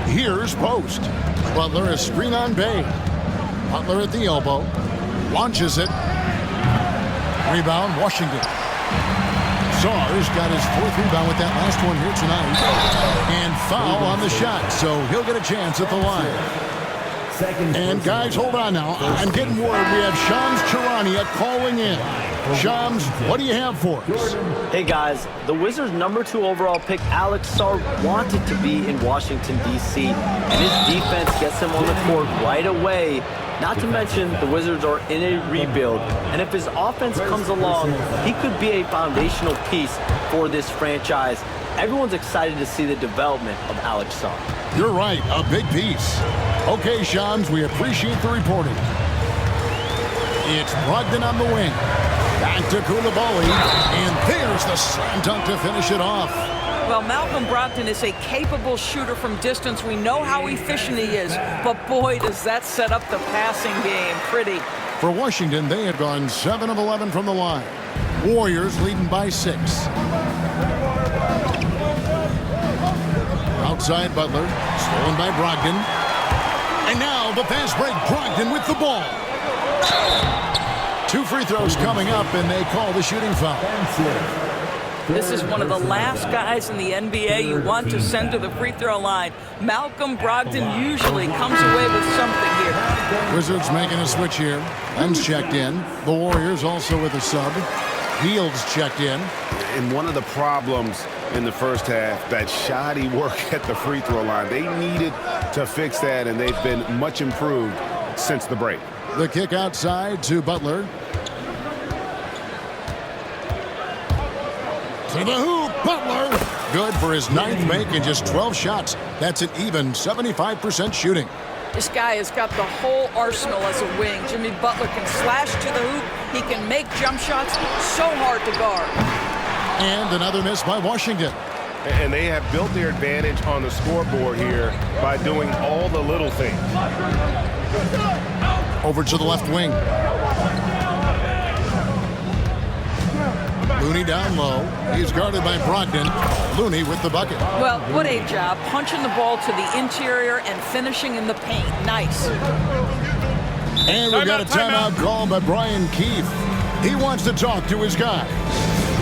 Here's Post. Butler is screen on Bay. Butler at the elbow. Launches it. Rebound, Washington. Sarge got his 4th rebound with that last one here tonight. And foul on the shot, so he'll get a chance at the line. And guys, hold on now. I'm getting word we have Shams Charania calling in. Shams, what do you have for us? Hey guys, the Wizards' #2 overall pick, Alex Sarr, wanted to be in Washington, D.C., and his defense gets him on the court right away. Not to mention, the Wizards are in a rebuild, and if his offense comes along, he could be a foundational piece for this franchise. Everyone's excited to see the development of Alex Sarr. You're right, a big piece. Okay, Shams, we appreciate the reporting. It's Brogdon on the wing. Back to Koulibaly, and there's the slam dunk to finish it off. Well, Malcolm Brogdon is a capable shooter from distance. We know how efficient he is, but boy, does that set up the passing game pretty. For Washington, they have gone 7 of 11 from the line. Warriors leading by 6. Outside Butler, stolen by Brogdon. And now the fast break, Brogdon with the ball. 2 free throws coming up, and they call the shooting foul. This is one of the last guys in the NBA you want to send to the free throw line. Malcolm Brogdon usually comes away with something here. Wizards making a switch here. Len's checked in. The Warriors also with a sub. Fields checked in. And one of the problems in the first half, that shoddy work at the free throw line. They needed to fix that, and they've been much improved since the break. The kick outside to Butler. To the hoop, Butler. Good for his 9th make in just 12 shots. That's an even 75% shooting. This guy has got the whole arsenal as a wing. Jimmy Butler can slash to the hoop. He can make jump shots. So hard to guard. And another miss by Washington. And they have built their advantage on the scoreboard here by doing all the little things. Over to the left wing. Looney down low. He's guarded by Brogdon. Looney with the bucket. Well, what a job. Punching the ball to the interior and finishing in the paint. Nice. And we've got a timeout called by Brian Keefe. He wants to talk to his guys.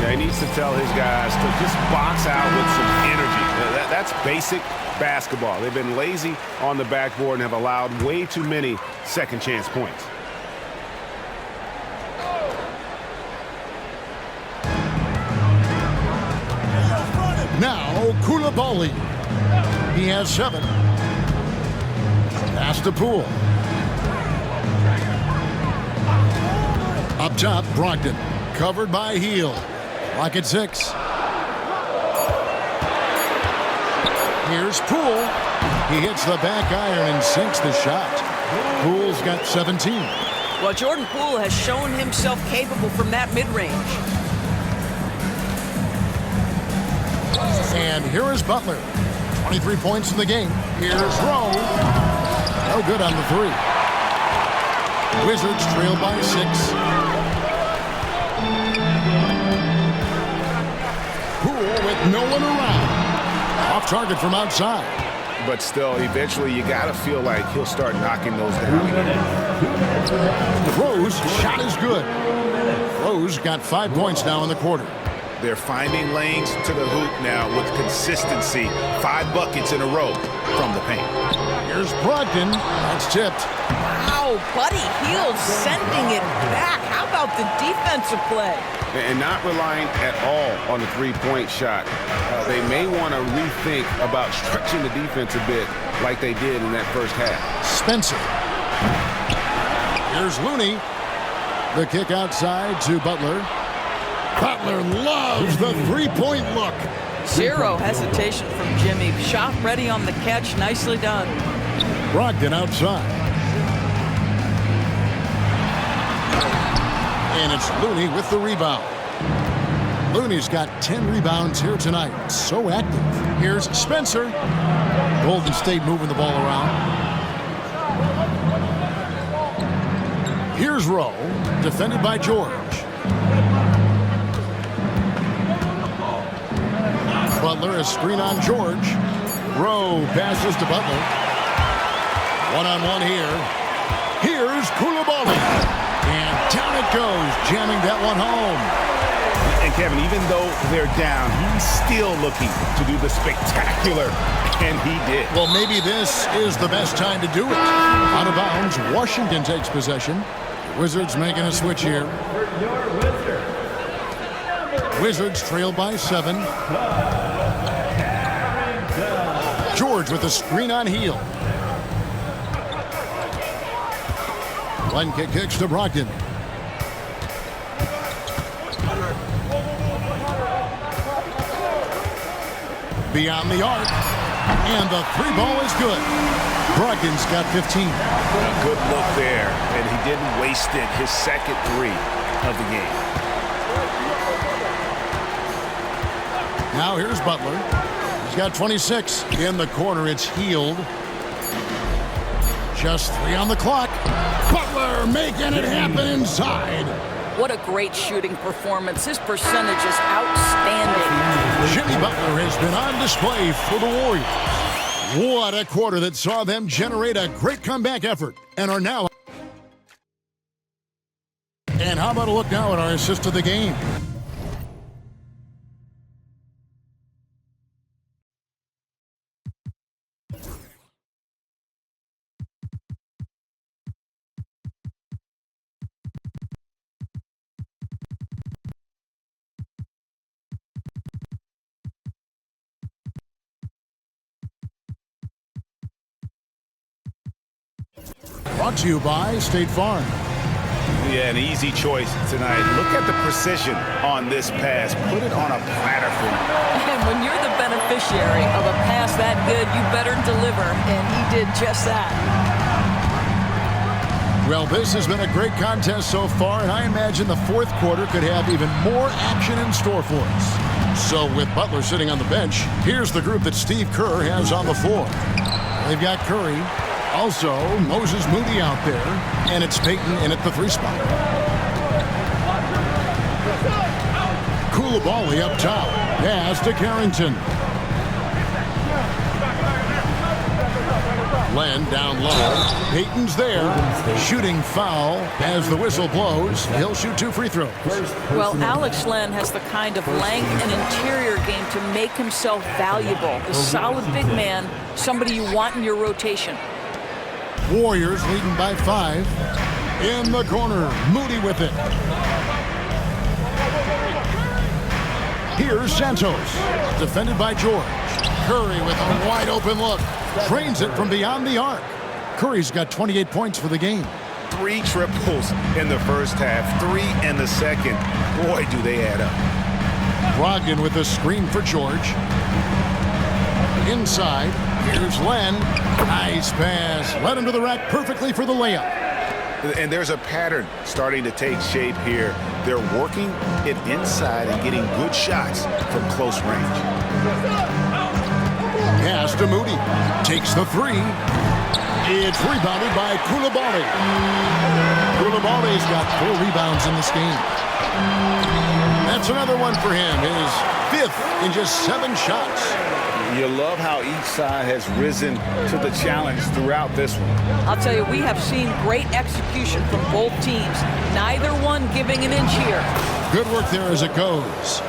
Yeah, he needs to tell his guys to just box out with some energy. That's basic basketball. They've been lazy on the backboard and have allowed way too many second chance points. Now, Koulibaly. He has 7. Pass to Poole. Up top, Brogdon. Covered by Hield. Lock at 6. Here's Poole. He hits the back iron and sinks the shot. Poole's got 17. Well, Jordan Poole has shown himself capable from that mid-range. And here is Butler. 23 points in the game. Here's Rowe. No good on the 3. Wizards trail by 6. Poole with no one around. Off target from outside. But still, eventually, you got to feel like he'll start knocking those down again. Rose shot is good. Rose got 5 points now in the quarter. They're finding lanes to the hoop now with consistency. 5 buckets in a row from the paint. Here's Brogdon. That's tipped. Wow, Buddy Hield sending it back. How about the defensive play? And not relying at all on the three-point shot. They may want to rethink about stretching the defense a bit like they did in that first half. Spencer. Here's Looney. The kick outside to Butler. Butler loves the three-point look. Zero hesitation from Jimmy. Shot ready on the catch. Nicely done. Brogdon outside. And it's Looney with the rebound. Looney's got 10 rebounds here tonight. So active. Here's Spencer. Golden State moving the ball around. Here's Rowe. Defended by George. Butler, a screen on George. Rowe passes to Butler. One-on-one here. Here's Koulibaly. And down it goes, jamming that one home. And Kevin, even though they're down, he's still looking to do the spectacular, and he did. Well, maybe this is the best time to do it. Out of bounds, Washington takes possession. Wizards making a switch here. Wizards trail by 7. George with a screen on heel. One kick kicks to Brogdon. Beyond the arc. And the 3 ball is good. Brogdon's got 15. A good look there, and he didn't waste it. His second 3 of the game. Now here's Butler. He's got 26. In the corner, it's Hield. Just 3 on the clock. Butler making it happen inside. What a great shooting performance. His percentage is outstanding. Jimmy Butler has been on display for the Warriors. What a quarter that saw them generate a great comeback effort and are now. And how about a look now at our assist of the game? Brought to you by State Farm. Yeah, an easy choice tonight. Look at the precision on this pass. Put it on a platter for him. And when you're the beneficiary of a pass that good, you better deliver, and he did just that. Well, this has been a great contest so far, and I imagine the fourth quarter could have even more action in store for us. So with Butler sitting on the bench, here's the group that Steve Kerr has on the floor. They've got Curry. Also, Moses Moody out there, and it's Payton in at the 3 spot. Coulibaly up top. Pass to Carrington. Len down low. Payton's there. Shooting foul as the whistle blows. He'll shoot 2 free throws. Well, Alex Len has the kind of length and interior game to make himself valuable. The solid big man, somebody you want in your rotation. Warriors leading by 5. In the corner, Moody with it. Here's Santos, defended by George. Curry with a wide open look. Drains it from beyond the arc. Curry's got 28 points for the game. 3 triples in the first half, 3 in the second. Boy, do they add up. Brogdon with a screen for George. Inside, here's Len. Nice pass. Led him to the rack perfectly for the layup. And there's a pattern starting to take shape here. They're working it inside and getting good shots from close range. Pass to Moody. Takes the 3. It's rebounded by Coulibaly. Coulibaly's got 4 rebounds in this game. That's another one for him. His 5th in just 7 shots. You love how each side has risen to the challenge throughout this one. I'll tell you, we have seen great execution from both teams. Neither one giving an inch here. Good work there as it goes.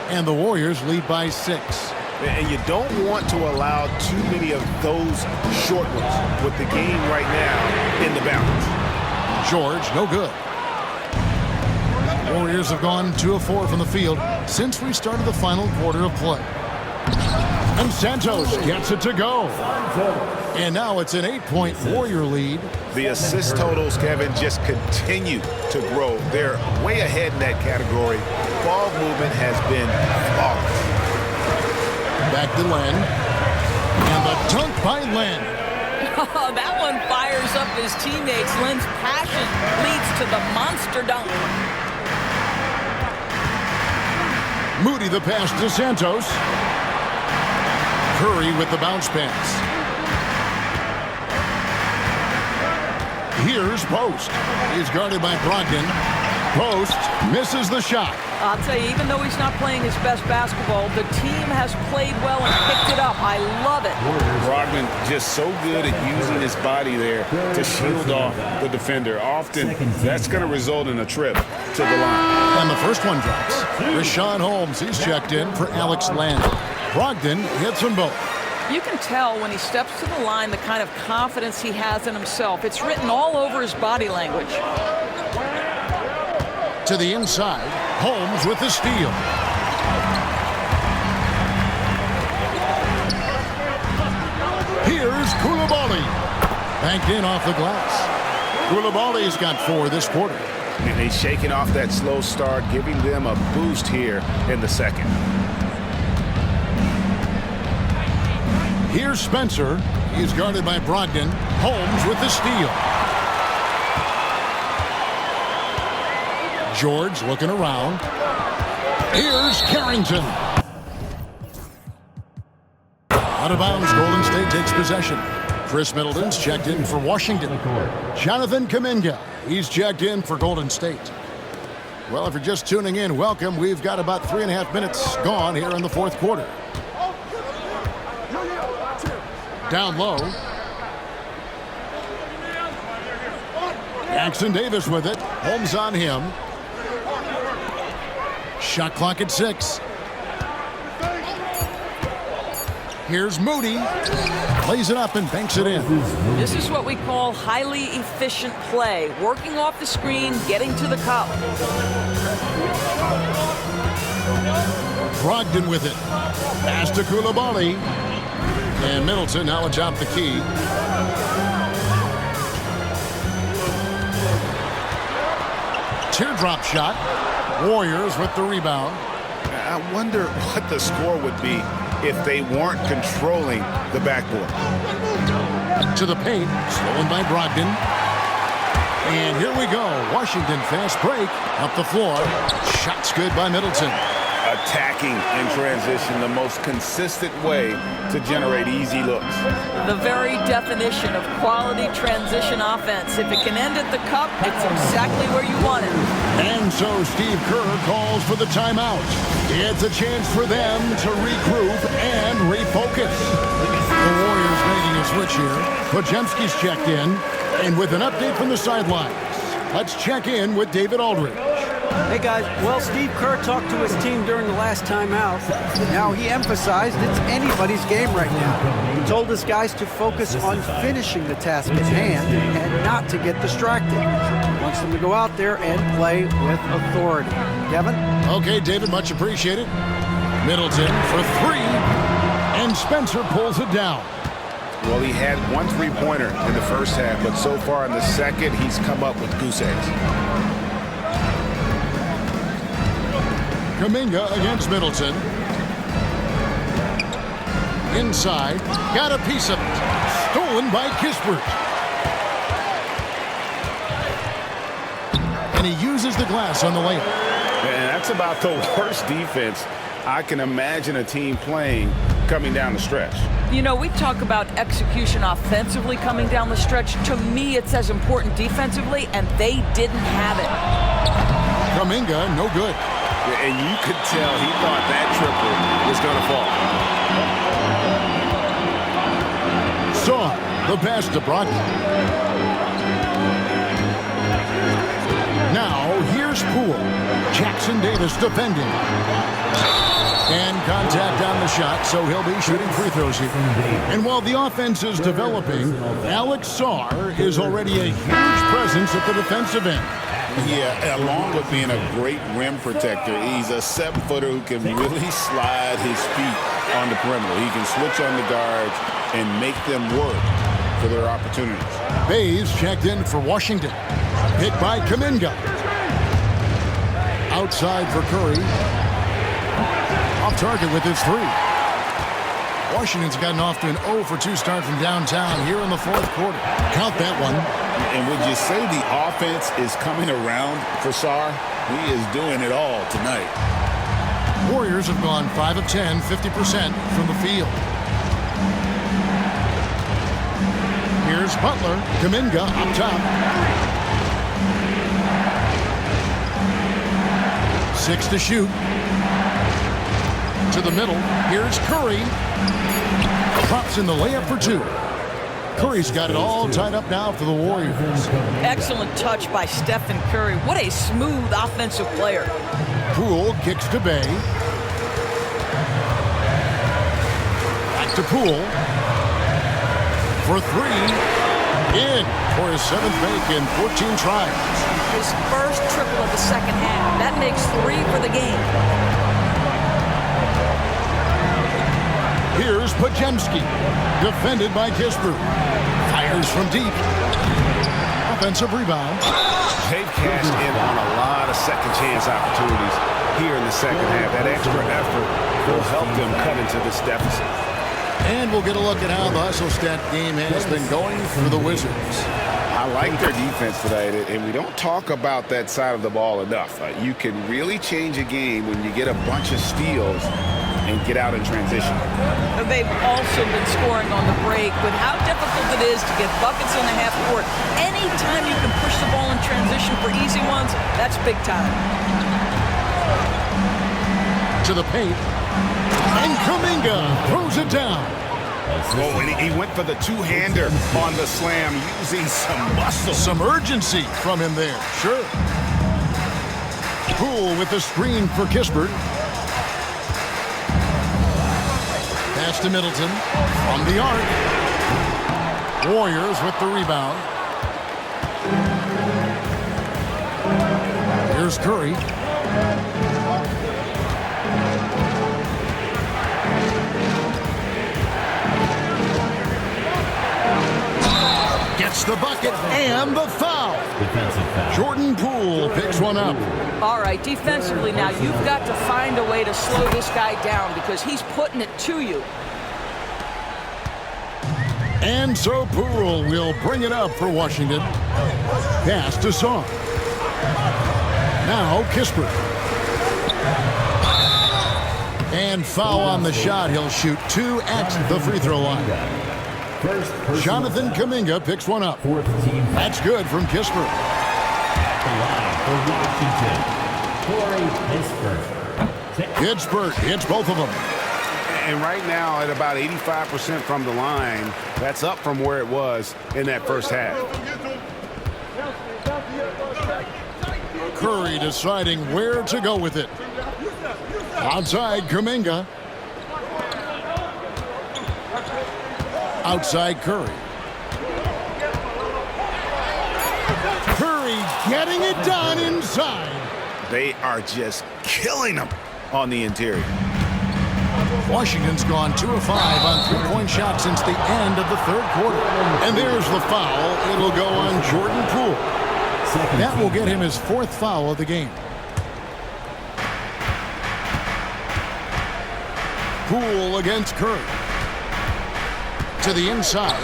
And the Warriors lead by 6. And you don't want to allow too many of those short ones with the game right now in the balance. George, no good. Warriors have gone 2 of 4 from the field since we started the final quarter of play. And Santos gets it to go. And now it's an 8-point Warrior lead. The assist totals, Kevin, just continue to grow. They're way ahead in that category. Ball movement has been flawless. Back to Len. And the dunk by Len. Oh, that one fires up his teammates. Len's passion leads to the monster dunk. Moody the pass to Santos. Curry with the bounce pass. Here's Post. He's guarded by Brogdon. Post misses the shot. I'll tell you, even though he's not playing his best basketball, the team has played well and picked it up. I love it. Brogdon just so good at using his body there to shield off the defender. Often, that's going to result in a trip to the line. And the first one drops. Rashawn Holmes, he's checked in for Alex Len. Brogdon hits them both. You can tell when he steps to the line the kind of confidence he has in himself. It's written all over his body language. To the inside, Holmes with the steal. Coulibaly. Banked in off the glass. Coulibaly's got 4 this quarter. And he's shaking off that slow start, giving them a boost here in the second. Here's Spencer. He's guarded by Brogdon. Holmes with the steal. George looking around. Here's Carrington. Out of bounds, Golden State takes possession. Chris Middleton's checked in for Washington. Jonathan Kuminga, he's checked in for Golden State. Well, if you're just tuning in, welcome. We've got about 3.5 minutes gone here in the fourth quarter. Down low. Jackson Davis with it. Holmes on him. Shot clock at 6. Here's Moody. Plays it up and banks it in. This is what we call highly efficient play. Working off the screen, getting to the cup. Brogdon with it. Pass to Coulibaly. And Middleton now atop the key. Teardrop shot. Warriors with the rebound. I wonder what the score would be if they weren't controlling the backboard. To the paint. Stolen by Brogdon. And here we go. Washington fast break. Up the floor. Shots good by Middleton. Attacking in transition, the most consistent way to generate easy looks. The very definition of quality transition offense. If it can end at the cup, it's exactly where you want it. And so Steve Kerr calls for the timeout. It's a chance for them to regroup and refocus. The Warriors making a switch here. Podziemski's checked in. And with an update from the sidelines, let's check in with David Aldridge. Hey guys, well, Steve Kerr talked to his team during the last timeout. Now he emphasized it's anybody's game right now. He told his guys to focus on finishing the task at hand and not to get distracted. He wants them to go out there and play with authority. Kevin? Okay, David, much appreciated. Middleton for 3, and Spencer pulls it down. Well, he had 1 3-pointer in the first half, but so far in the second, he's come up with goose eggs. Kuminga against Middleton. Inside. Got a piece of it. Stolen by Kispert. And he uses the glass on the layup. And that's about the worst defense I can imagine a team playing coming down the stretch. You know, we talk about execution offensively coming down the stretch. To me, it's as important defensively, and they didn't have it. Kuminga, no good. And you could tell he thought that triple was going to fall. Saw the pass to Brogdon. Now, here's Poole. Jackson Davis defending. And contact on the shot, so he'll be shooting free throws here. And while the offense is developing, Alex Sarr is already a huge presence at the defensive end. Yeah, along with being a great rim protector, he's a 7-footer who can really slide his feet on the perimeter. He can switch on the guards and make them work for their opportunities. Bays checked in for Washington. Picked by Kuminga. Outside for Curry. Off target with his 3. Washington's gotten off to an 0-for-2 start from downtown here in the fourth quarter. Count that one. And would you say the offense is coming around for Sarr? He is doing it all tonight. Warriors have gone 5 of 10, 50% from the field. Here's Butler. Kuminga up top. 6 to shoot. To the middle. Here's Curry. Drops in the layup for 2. Curry's got it all tied up now for the Warriors. Excellent touch by Stephen Curry. What a smooth offensive player. Poole kicks to Bay. Back to Poole. For 3. In for his 7th make in 14 tries. His first triple of the second half. That makes 3 for the game. Here's Pajemski, defended by Kispert. Fires from deep. Offensive rebound. They've cashed in on a lot of second chance opportunities here in the second half. That extra effort will help them cut into this deficit. And we'll get a look at how the hustle stat game has been going for the Wizards. I like their defense tonight, and we don't talk about that side of the ball enough. You can really change a game when you get a bunch of steals and get out in transition. They've also been scoring on the break, but how difficult it is to get buckets in the half court. Anytime you can push the ball in transition for easy ones, that's big time. To the paint. And Kuminga throws it down. Oh, and he went for the two-hander on the slam, using some muscle. Some urgency from him there, sure. Poole with the screen for Kispert. Pass to Middleton from the arc. Warriors with the rebound. Here's Curry. Gets the bucket and the foul. Jordan Poole picks one up. All right, defensively now, you've got to find a way to slow this guy down because he's putting it to you. And so Poole will bring it up for Washington. Pass to Song. Now Kispert. And foul on the shot. He'll shoot 2 at the free throw line. Jonathan Kuminga picks one up. That's good from Kispert. Kispert hits both of them. And right now at about 85% from the line, that's up from where it was in that first half. Curry deciding where to go with it. Outside Kuminga. Outside Curry. Curry getting it done inside. They are just killing them on the interior. Washington's gone 2 of 5 on three-point shots since the end of the third quarter. And there's the foul. It'll go on Jordan Poole. That will get him his 4th foul of the game. Poole against Curry. To the inside.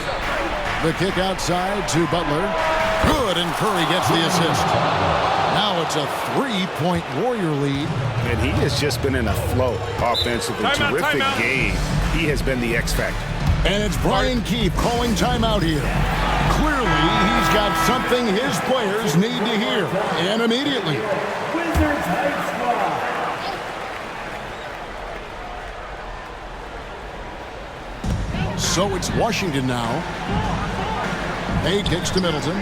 The kick outside to Butler. Good, and Curry gets the assist. Now it's a 3-point Warrior lead. And he has just been in a flow offensively. Terrific game. He has been the X factor. And it's Brian Keefe calling timeout here. Clearly, he's got something his players need to hear, and immediately. Wizards High Squad. So it's Washington now. Hay kicks to Middleton.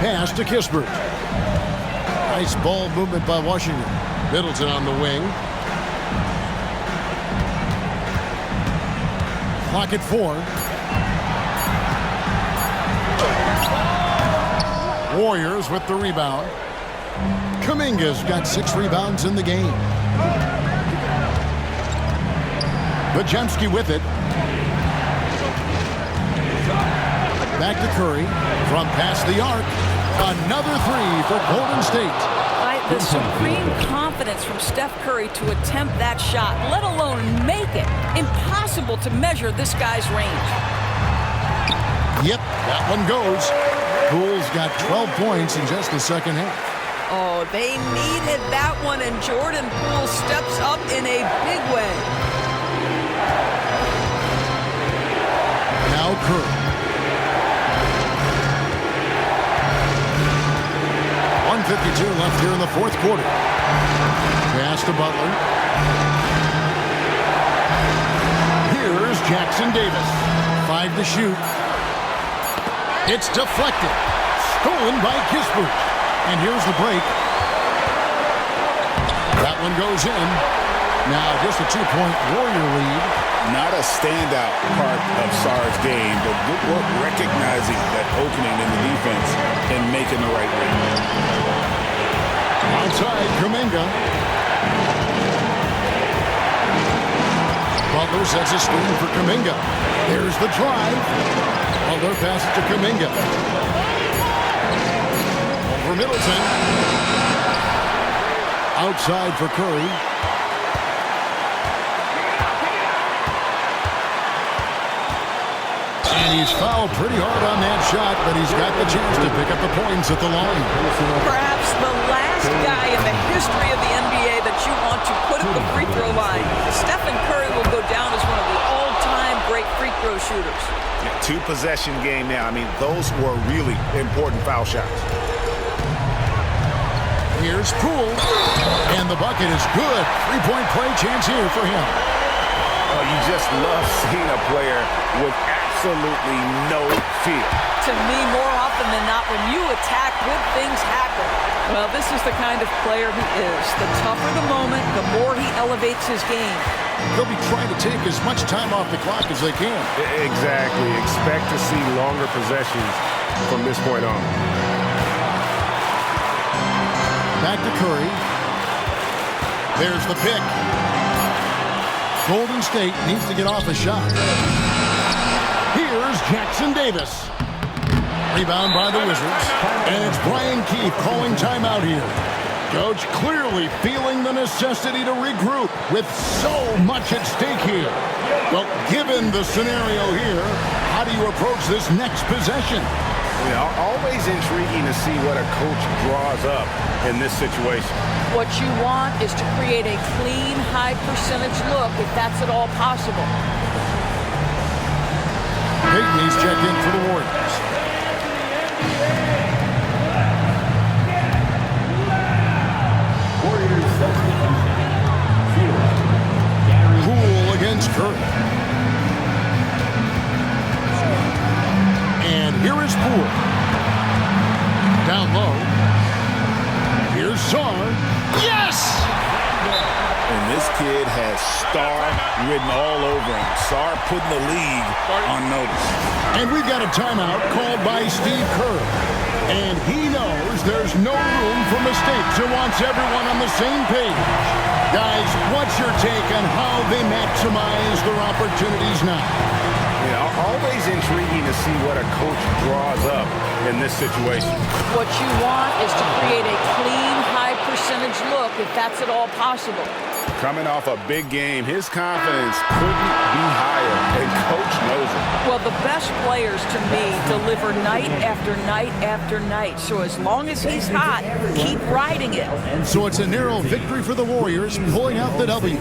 Pass to Kispert. Nice ball movement by Washington. Middleton on the wing. Clock at 4. Warriors with the rebound. Kuminga's got 6 rebounds in the game. Pajemski with it. Back to Curry. From past the arc. Another 3 for Golden State. The supreme confidence from Steph Curry to attempt that shot, let alone make it. Impossible to measure this guy's range. Yep, that one goes. Poole's got 12 points in just the second half. Oh, they needed that one, and Jordan Poole steps up in a big way. Now Curry. 1:52 left here in the fourth quarter. Pass to Butler. Here's Jackson Davis. 5 to shoot. It's deflected. Stolen by Kispert. And here's the break. That one goes in. Now just a 2-point Warrior lead. Not a standout part of Sarr's game, but good work recognizing that opening in the defense and making the right read. Outside Kuminga. Butler Butler sets a screen for Kuminga. There's the drive. Butler passes to Kuminga. Over Middleton. Outside for Curry. And he's fouled pretty hard on that shot, but he's got the chance to pick up the points at the line. Perhaps the last guy in the history of the NBA that you want to put at the free throw line. Stephen Curry will go down as one of the all-time great free throw shooters. Two-possession game now. I mean, those were really important foul shots. Here's Poole, and the bucket is good. Three-point play chance here for him. Oh, you just love seeing a player with absolutely no fear. To me, more often than not, when you attack, good things happen. Well, this is the kind of player he is. The tougher the moment, the more he elevates his game. They'll be trying to take as much time off the clock as they can. Exactly. Expect to see longer possessions from this point on. Back to Curry. There's the pick. Golden State needs to get off a shot. Here's Jackson Davis. Rebound by the Wizards. And it's Brian Keefe calling timeout here. Coach clearly feeling the necessity to regroup with so much at stake here. Well, given the scenario here, how do you approach this next possession? Always intriguing to see what a coach draws up in this situation. What you want is to create a clean, high-percentage look, if that's at all possible. Peyton's checked in for the Warriors. Poole against Curry. And here is Poole. Down low. Here's Sarr. Yes! And this kid has star written all over him. Sarr putting the league on notice. And we've got a timeout called by Steve Kerr. And he knows there's no room for mistakes and wants everyone on the same page. Guys, what's your take on how they maximize their opportunities now? Always intriguing to see what a coach draws up in this situation. What you want is to create a clean, high-percentage look, if that's at all possible. Coming off a big game, his confidence couldn't be higher, and coach knows it. Well, the best players, to me, deliver night after night after night. So as long as he's hot, keep riding it. So it's a narrow victory for the Warriors, pulling out the W.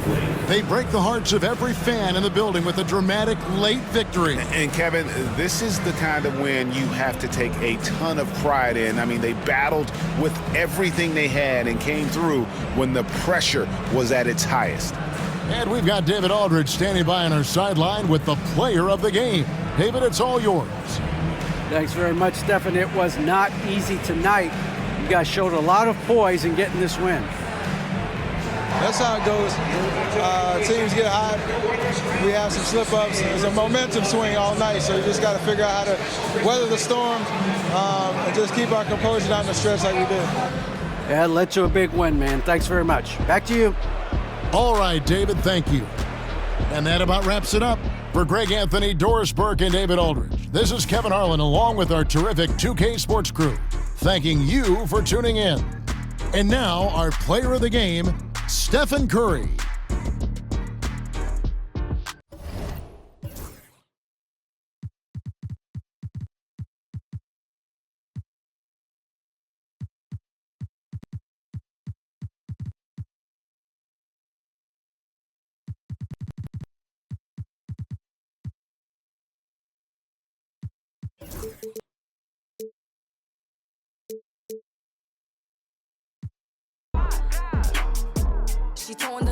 They break the hearts of every fan in the building with a dramatic late victory. And Kevin, this is the kind of win you have to take a ton of pride in. I mean, they battled with everything they had and came through when the pressure was at its highest. And we've got David Aldridge standing by on our sideline with the player of the game. David, it's all yours. Thanks very much, Stephen. It was not easy tonight. You guys showed a lot of poise in getting this win. That's how it goes. Teams get hot. We have some slip-ups. It's a momentum swing all night, so you just got to figure out how to weather the storm and just keep our composure down the stretch like we did. Yeah, it led to a big win, man. Thanks very much. Back to you. All right, David, thank you. And that about wraps it up. For Greg Anthony, Doris Burke, and David Aldridge, this is Kevin Harlan along with our terrific 2K Sports crew, thanking you for tuning in. And now, our player of the game, Stephen Curry. She throwing the